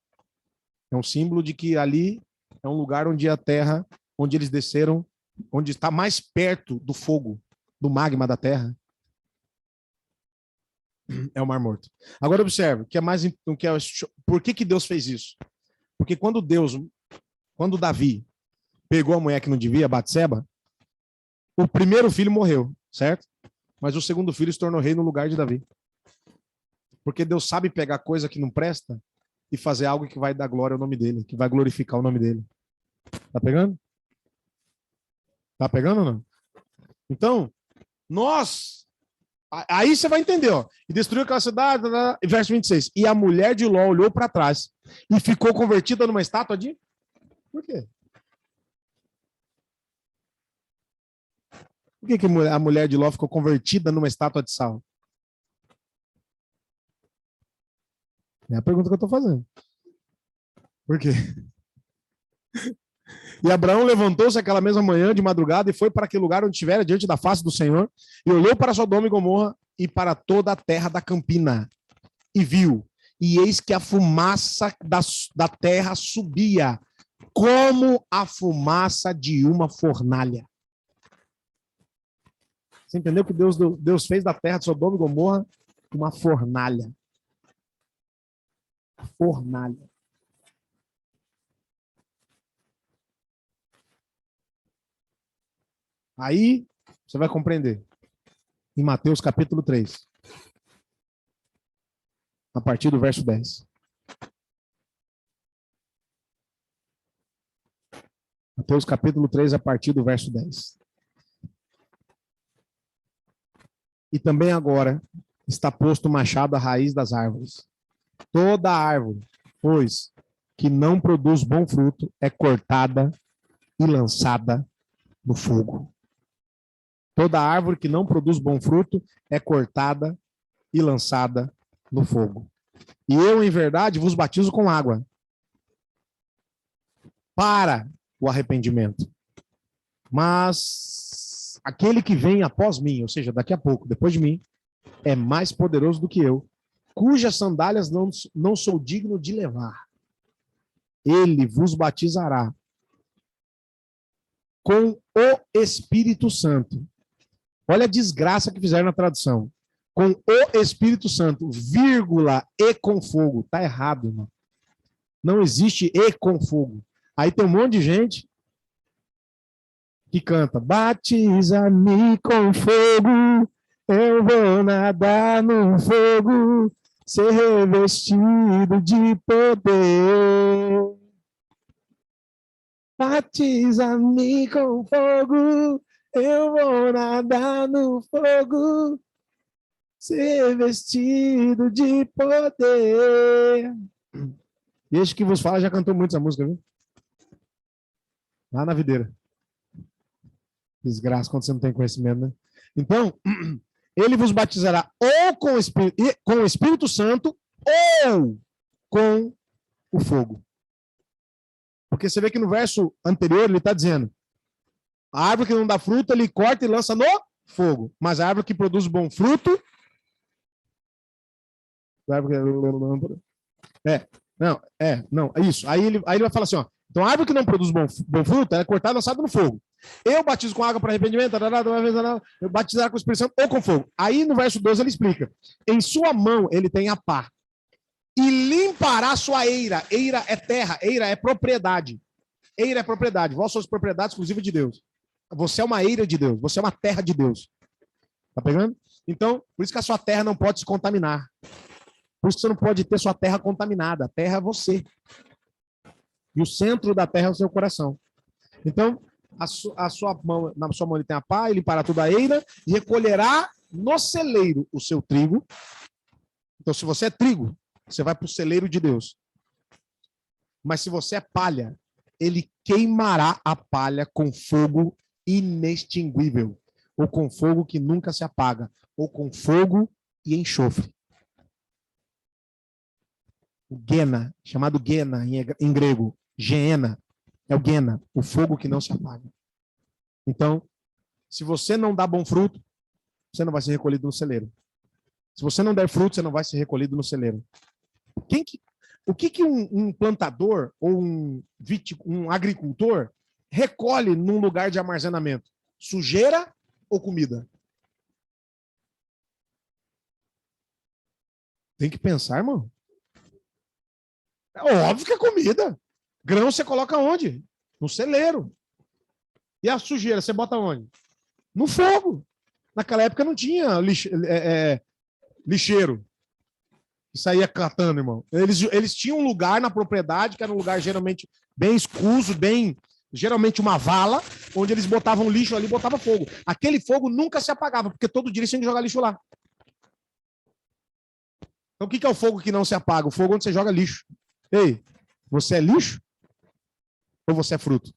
É um símbolo de que ali é um lugar onde a Terra, onde eles desceram, onde está mais perto do fogo, do magma da Terra. É o Mar Morto. Agora observe, por que Deus fez isso? Porque quando Davi pegou a mulher que não devia, Batseba, o primeiro filho morreu, certo? Mas o segundo filho se tornou rei no lugar de Davi. Porque Deus sabe pegar coisa que não presta e fazer algo que vai dar glória ao nome dele, que vai glorificar o nome dele. Tá pegando? Tá pegando ou não? Então, aí você vai entender, ó. E destruiu aquela cidade, verso 26. E a mulher de Ló olhou para trás e ficou convertida numa estátua de... Por quê? Por que a mulher de Ló ficou convertida numa estátua de sal? É a pergunta que eu estou fazendo. Por quê? E Abraão levantou-se aquela mesma manhã de madrugada e foi para aquele lugar onde estivera diante da face do Senhor e olhou para Sodoma e Gomorra e para toda a terra da campina e viu. E eis que a fumaça da terra subia como a fumaça de uma fornalha. Você entendeu que Deus fez da terra de Sodoma e Gomorra uma fornalha? Fornalha. Aí você vai compreender. Em Mateus capítulo 3. A partir do verso 10. Mateus capítulo 3, a partir do verso 10. E também agora está posto o machado à raiz das árvores. Toda árvore, pois, que não produz bom fruto, é cortada e lançada no fogo. Toda árvore que não produz bom fruto é cortada e lançada no fogo. E eu, em verdade, vos batizo com água para o arrependimento. Mas aquele que vem após mim, ou seja, daqui a pouco, depois de mim, é mais poderoso do que eu, cujas sandálias não sou digno de levar. Ele vos batizará com o Espírito Santo. Olha a desgraça que fizeram na tradução. Com o Espírito Santo, vírgula, e com fogo. Tá errado, irmão. Não existe e com fogo. Aí tem um monte de gente que canta, batiza-me com fogo, eu vou nadar no fogo, ser revestido de poder. Batiza-me com fogo, eu vou nadar no fogo, ser vestido de poder. Este que vos fala já cantou muito essa música, viu? Lá na videira. Desgraça quando você não tem conhecimento, né? Então, ele vos batizará ou com o Espírito Santo ou com o fogo. Porque você vê que no verso anterior ele está dizendo, a árvore que não dá fruto, ele corta e lança no fogo. Mas a árvore que produz bom fruto... isso. Aí ele vai falar assim, ó, então a árvore que não produz bom fruto, ela é cortada e lançada no fogo. Eu batizo com água para arrependimento, eu batizar com o Espírito Santo ou com fogo. Aí no verso 12 ele explica, em sua mão ele tem a pá, e limpará sua eira. Eira é terra, eira é propriedade. Eira é propriedade, vós sois propriedade exclusiva de Deus. Você é uma eira de Deus, você é uma terra de Deus. Tá pegando? Então, por isso que a sua terra não pode se contaminar. Por isso que você não pode ter sua terra contaminada. A terra é você. E o centro da terra é o seu coração. Então, a sua mão, na sua mão ele tem a pá, ele limpará toda a eira e recolherá no celeiro o seu trigo. Então, se você é trigo, você vai para o celeiro de Deus. Mas se você é palha, ele queimará a palha com fogo inextinguível, ou com fogo que nunca se apaga, ou com fogo e enxofre. O Gena, chamado Gena em grego, Geena, é o Gena, o fogo que não se apaga. Então, se você não dá bom fruto, você não vai ser recolhido no celeiro. Se você não der fruto, você não vai ser recolhido no celeiro. O que um plantador ou um agricultor recolhe num lugar de armazenamento? Sujeira ou comida? Tem que pensar, irmão. É óbvio que é comida. Grão você coloca onde? No celeiro. E a sujeira você bota onde? No fogo. Naquela época não tinha lixeiro que saía catando, irmão. Eles tinham um lugar na propriedade, que era um lugar geralmente bem escuso, geralmente uma vala, onde eles botavam lixo ali e botavam fogo. Aquele fogo nunca se apagava, porque todo dia eles tinham que jogar lixo lá. Então o que é o fogo que não se apaga? O fogo onde você joga lixo. Ei, você é lixo? Ou você é fruto?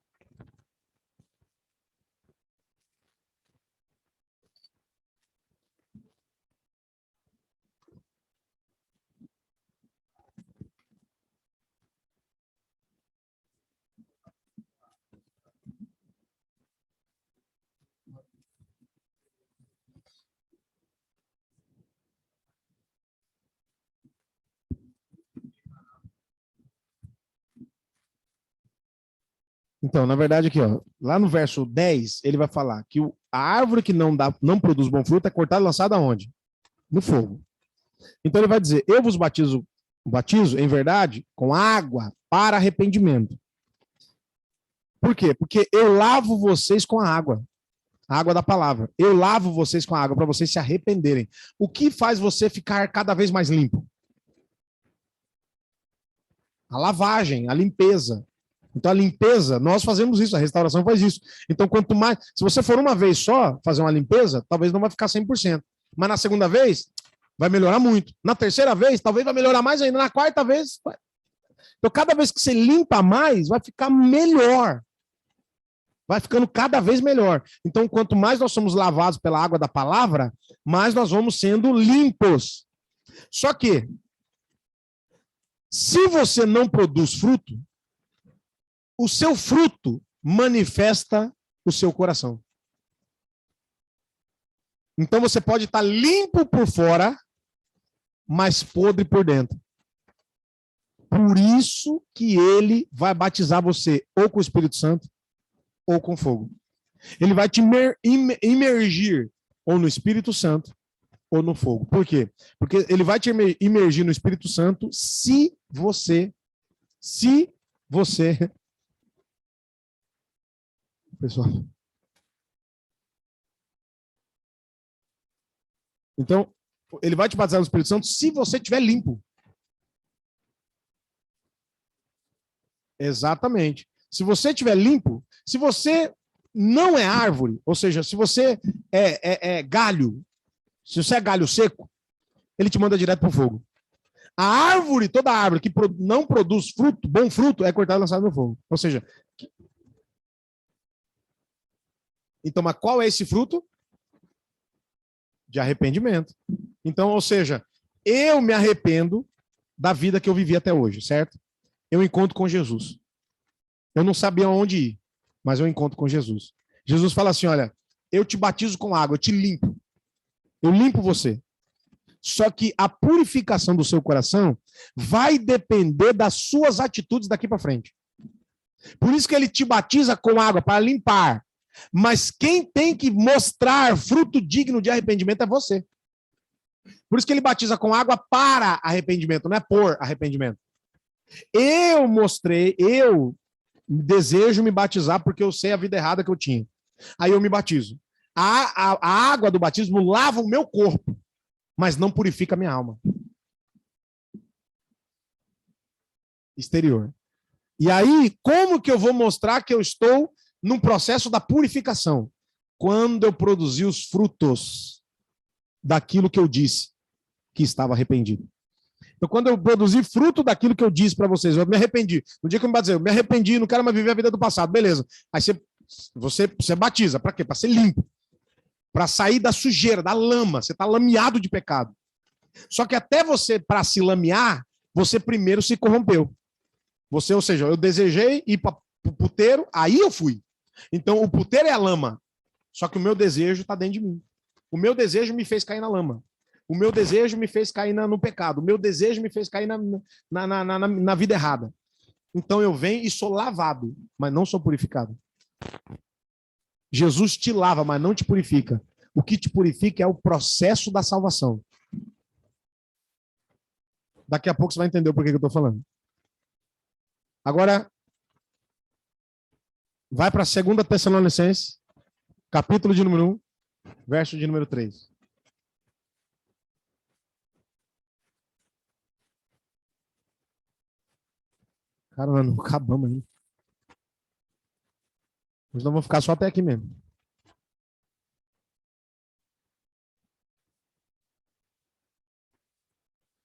Então, na verdade, aqui, ó, lá no verso 10, ele vai falar que a árvore que não produz bom fruto é cortada e lançada aonde? No fogo. Então ele vai dizer, eu vos batizo, em verdade, com água para arrependimento. Por quê? Porque eu lavo vocês com a água da palavra. Eu lavo vocês com a água para vocês se arrependerem. O que faz você ficar cada vez mais limpo? A lavagem, a limpeza. Então, a limpeza, nós fazemos isso, a restauração faz isso. Então, quanto mais... Se você for uma vez só fazer uma limpeza, talvez não vai ficar 100%. Mas na segunda vez, vai melhorar muito. Na terceira vez, talvez vai melhorar mais ainda. Na quarta vez... Vai... Então, cada vez que você limpa mais, vai ficar melhor. Vai ficando cada vez melhor. Então, quanto mais nós somos lavados pela água da palavra, mais nós vamos sendo limpos. Só que, se você não produz fruto, o seu fruto manifesta o seu coração. Então você pode estar limpo por fora, mas podre por dentro. Por isso que ele vai batizar você ou com o Espírito Santo ou com fogo. Ele vai te imergir ou no Espírito Santo ou no fogo. Por quê? Porque ele vai te imergir no Espírito Santo se você pessoal. Então, ele vai te batizar no Espírito Santo se você estiver limpo. Exatamente. Se você estiver limpo, se você não é árvore, ou seja, se você é galho, se você é galho seco, ele te manda direto para o fogo. A árvore, toda árvore que não produz fruto, bom fruto, é cortada e lançada no fogo. Ou seja, então, mas qual é esse fruto? De arrependimento. Então, ou seja, eu me arrependo da vida que eu vivi até hoje, certo? Eu encontro com Jesus. Eu não sabia onde ir, mas eu encontro com Jesus. Jesus fala assim, olha, eu te batizo com água, eu te limpo. Eu limpo você. Só que a purificação do seu coração vai depender das suas atitudes daqui para frente. Por isso que ele te batiza com água para limpar. Mas quem tem que mostrar fruto digno de arrependimento é você. Por isso que ele batiza com água para arrependimento, não é por arrependimento. Eu desejo me batizar porque eu sei a vida errada que eu tinha. Aí eu me batizo. A água do batismo lava o meu corpo, mas não purifica a minha alma. Exterior. E aí, como que eu vou mostrar que eu estou num processo da purificação? Quando eu produzir os frutos daquilo que eu disse que estava arrependido. Então, quando eu produzir fruto daquilo que eu disse para vocês, eu me arrependi. No dia que eu me batizei, eu me arrependi, não quero mais viver a vida do passado. Beleza. Aí você batiza. Para quê? Para ser limpo. Para sair da sujeira, da lama. Você está lameado de pecado. Só que até você, para se lamear, você primeiro se corrompeu. Você, ou seja, eu desejei ir para o puteiro, aí eu fui. Então, o puteiro é a lama. Só que o meu desejo está dentro de mim. O meu desejo me fez cair na lama. O meu desejo me fez cair no pecado. O meu desejo me fez cair na vida errada. Então, eu venho e sou lavado, mas não sou purificado. Jesus te lava, mas não te purifica. O que te purifica é o processo da salvação. Daqui a pouco você vai entender o porquê que eu estou falando. Agora, vai para 2 Tessalonicenses, capítulo de número 1, verso de número 3. Cara, nós não acabamos ainda. Nós não vamos ficar só até aqui mesmo.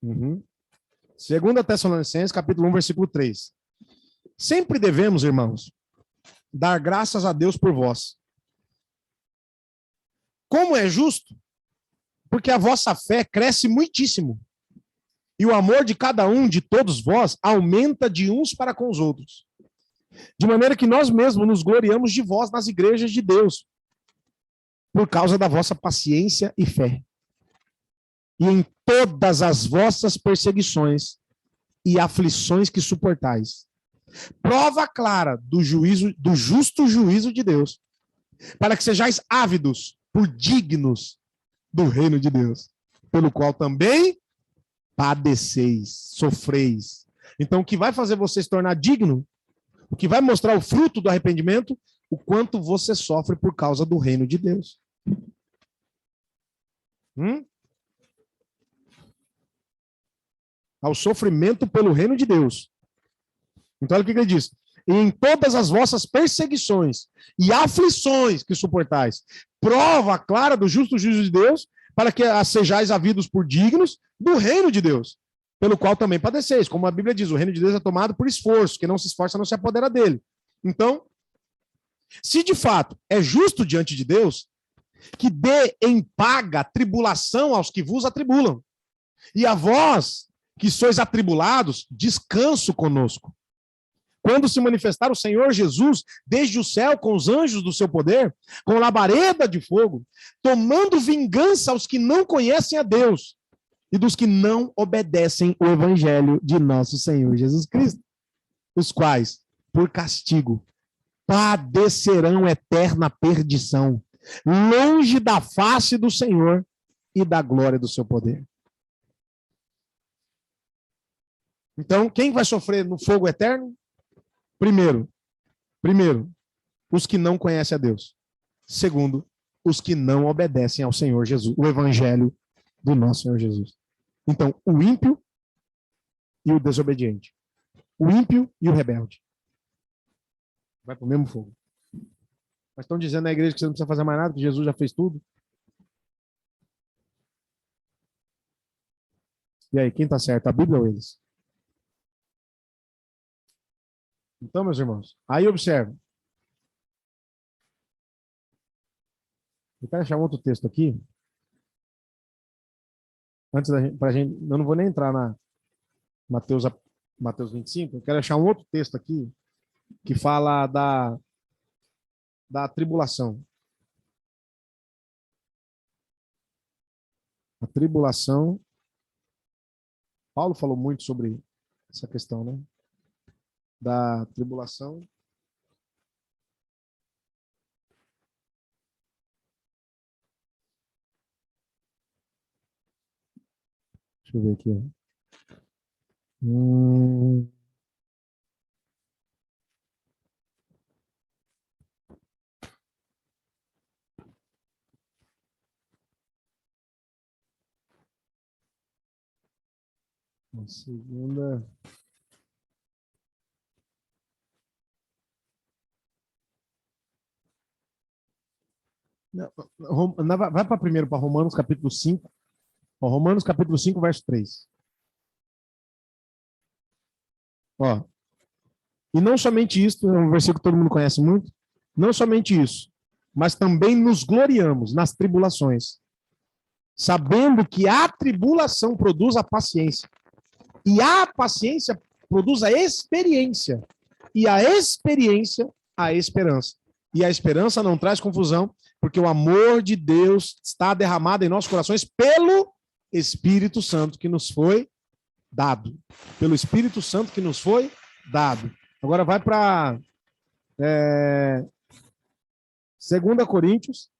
Uhum. 2 Tessalonicenses, capítulo 1, versículo 3. Sempre devemos, irmãos, dar graças a Deus por vós. Como é justo? Porque a vossa fé cresce muitíssimo. E o amor de cada um de todos vós aumenta de uns para com os outros. De maneira que nós mesmos nos gloriamos de vós nas igrejas de Deus, por causa da vossa paciência e fé. E em todas as vossas perseguições e aflições que suportais. Prova clara do justo juízo de Deus, para que sejais ávidos por dignos do reino de Deus, pelo qual também padeceis, sofreis. Então, o que vai fazer você se tornar digno, o que vai mostrar o fruto do arrependimento, o quanto você sofre por causa do reino de Deus. Ao sofrimento pelo reino de Deus. Então, olha o que ele diz. E em todas as vossas perseguições e aflições que suportais, prova clara do justo juízo de Deus, para que sejais havidos por dignos do reino de Deus, pelo qual também padeceis. Como a Bíblia diz, o reino de Deus é tomado por esforço, quem não se esforça não se apodera dele. Então, se de fato é justo diante de Deus, que dê em paga tribulação aos que vos atribulam, e a vós, que sois atribulados, descanso conosco. Quando se manifestar o Senhor Jesus, desde o céu, com os anjos do seu poder, com labareda de fogo, tomando vingança aos que não conhecem a Deus e dos que não obedecem o evangelho de nosso Senhor Jesus Cristo, os quais, por castigo, padecerão eterna perdição, longe da face do Senhor e da glória do seu poder. Então, quem vai sofrer no fogo eterno? Primeiro, os que não conhecem a Deus. Segundo, os que não obedecem ao Senhor Jesus, o evangelho do nosso Senhor Jesus. Então, o ímpio e o desobediente. O ímpio e o rebelde. Vai para o mesmo fogo. Mas estão dizendo na igreja que você não precisa fazer mais nada, que Jesus já fez tudo. E aí, quem está certo? A Bíblia ou eles? Então, meus irmãos, aí observa. Eu quero achar um outro texto aqui. Antes da gente, pra gente, eu não vou nem entrar na Mateus 25, eu quero achar um outro texto aqui que fala da tribulação. A tribulação. Paulo falou muito sobre essa questão, né? Da tribulação. Deixa eu ver aqui. A segunda. Vai para primeiro, para Romanos capítulo 5. Romanos capítulo 5, verso 3. Ó. E não somente isso, é um versículo que todo mundo conhece muito. Não somente isso, mas também nos gloriamos nas tribulações, sabendo que a tribulação produz a paciência. E a paciência produz a experiência. E a experiência, a esperança. E a esperança não traz confusão, porque o amor de Deus está derramado em nossos corações pelo Espírito Santo que nos foi dado. Pelo Espírito Santo que nos foi dado. Agora vai para 2 Coríntios,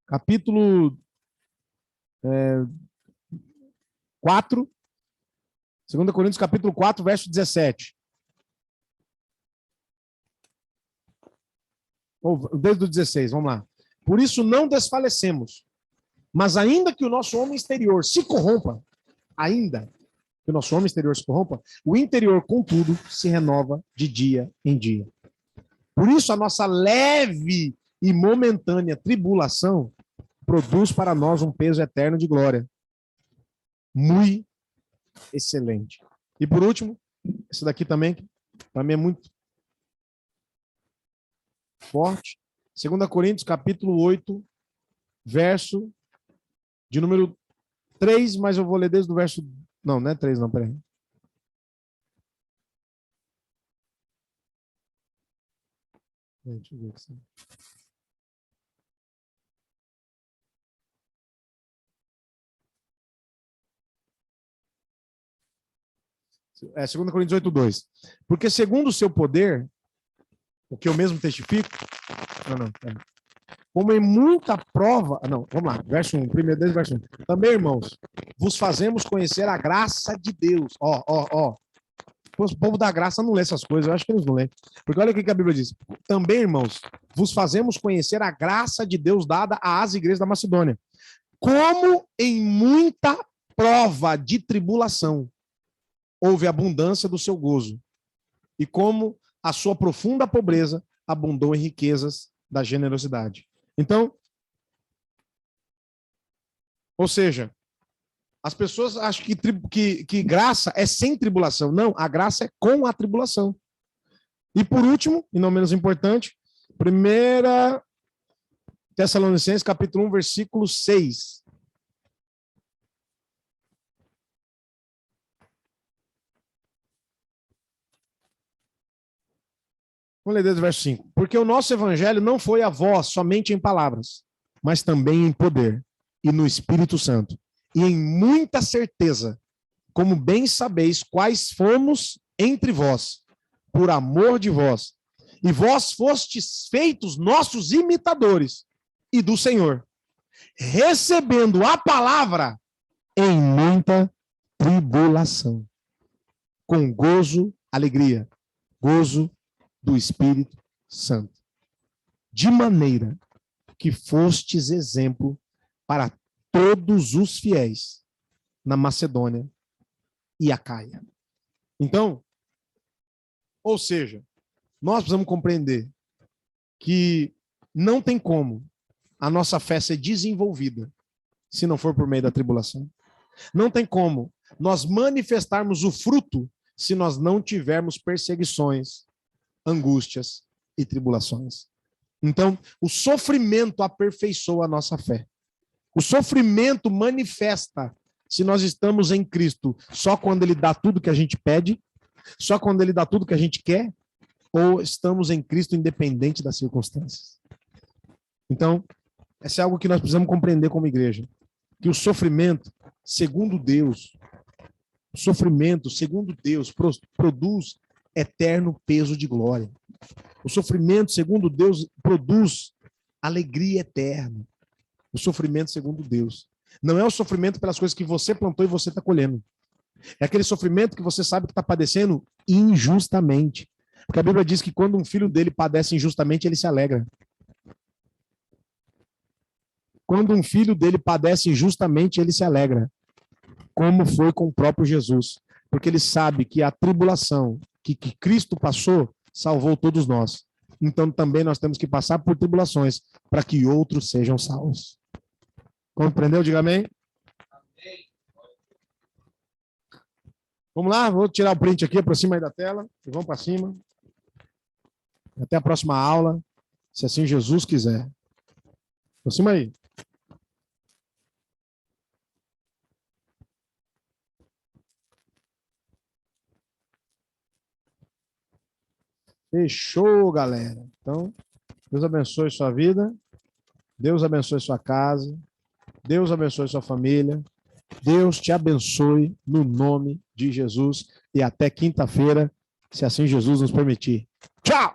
capítulo 4. 2 Coríntios, capítulo 4, verso 17. Desde o 16, vamos lá. Por isso não desfalecemos, mas ainda que o nosso homem exterior se corrompa, o interior, contudo, se renova de dia em dia. Por isso a nossa leve e momentânea tribulação produz para nós um peso eterno de glória. Muito excelente. E por último, esse daqui também, para mim é muito forte. 2 Coríntios, capítulo 8, verso de número 3, mas eu vou ler desde o verso... Não, não é 3 não, peraí. Deixa eu ver aqui. É 2 Coríntios 8, 2. Porque segundo o seu poder, o que eu mesmo testifico, como em muita prova, vamos lá, verso 1, primeiro desde verso 1. Também, irmãos, vos fazemos conhecer a graça de Deus. O povo da graça não lê essas coisas, eu acho que eles não lêem. Porque olha o que a Bíblia diz. Também, irmãos, vos fazemos conhecer a graça de Deus dada às igrejas da Macedônia. Como em muita prova de tribulação houve abundância do seu gozo, e como a sua profunda pobreza abundou em riquezas da generosidade. Então, ou seja, as pessoas acham que graça é sem tribulação. Não, a graça é com a tribulação. E por último, e não menos importante, 1 Tessalonicenses, capítulo 1, versículo 6. Vamos ler desde o verso 5. Porque o nosso evangelho não foi a vós somente em palavras, mas também em poder e no Espírito Santo, e em muita certeza, como bem sabeis quais fomos entre vós, por amor de vós, e vós fostes feitos nossos imitadores e do Senhor, recebendo a palavra em muita tribulação, com gozo, alegria, gozo do Espírito Santo, de maneira que fostes exemplo para todos os fiéis na Macedônia e Acaia. Então, ou seja, nós precisamos compreender que não tem como a nossa fé ser desenvolvida se não for por meio da tribulação. Não tem como nós manifestarmos o fruto se nós não tivermos perseguições, angústias e tribulações. Então, o sofrimento aperfeiçoa a nossa fé. O sofrimento manifesta se nós estamos em Cristo só quando Ele dá tudo que a gente pede, só quando Ele dá tudo que a gente quer, ou estamos em Cristo independente das circunstâncias. Então, essa é algo que nós precisamos compreender como igreja. Que o sofrimento, segundo Deus, produz eterno peso de glória. O sofrimento, segundo Deus, produz alegria eterna. O sofrimento, segundo Deus. Não é o sofrimento pelas coisas que você plantou e você está colhendo. É aquele sofrimento que você sabe que está padecendo injustamente. Porque a Bíblia diz que quando um filho dele padece injustamente, ele se alegra. Quando um filho dele padece injustamente, ele se alegra. Como foi com o próprio Jesus. Porque ele sabe que a tribulação que Cristo passou, salvou todos nós. Então também nós temos que passar por tribulações para que outros sejam salvos. Compreendeu? Diga amém. Vamos lá, vou tirar o print aqui, aproxima aí da tela, e vamos para cima. Até a próxima aula, se assim Jesus quiser. Aproxima aí. Fechou, galera. Então, Deus abençoe sua vida. Deus abençoe sua casa. Deus abençoe sua família. Deus te abençoe no nome de Jesus. E até quinta-feira, se assim Jesus nos permitir. Tchau!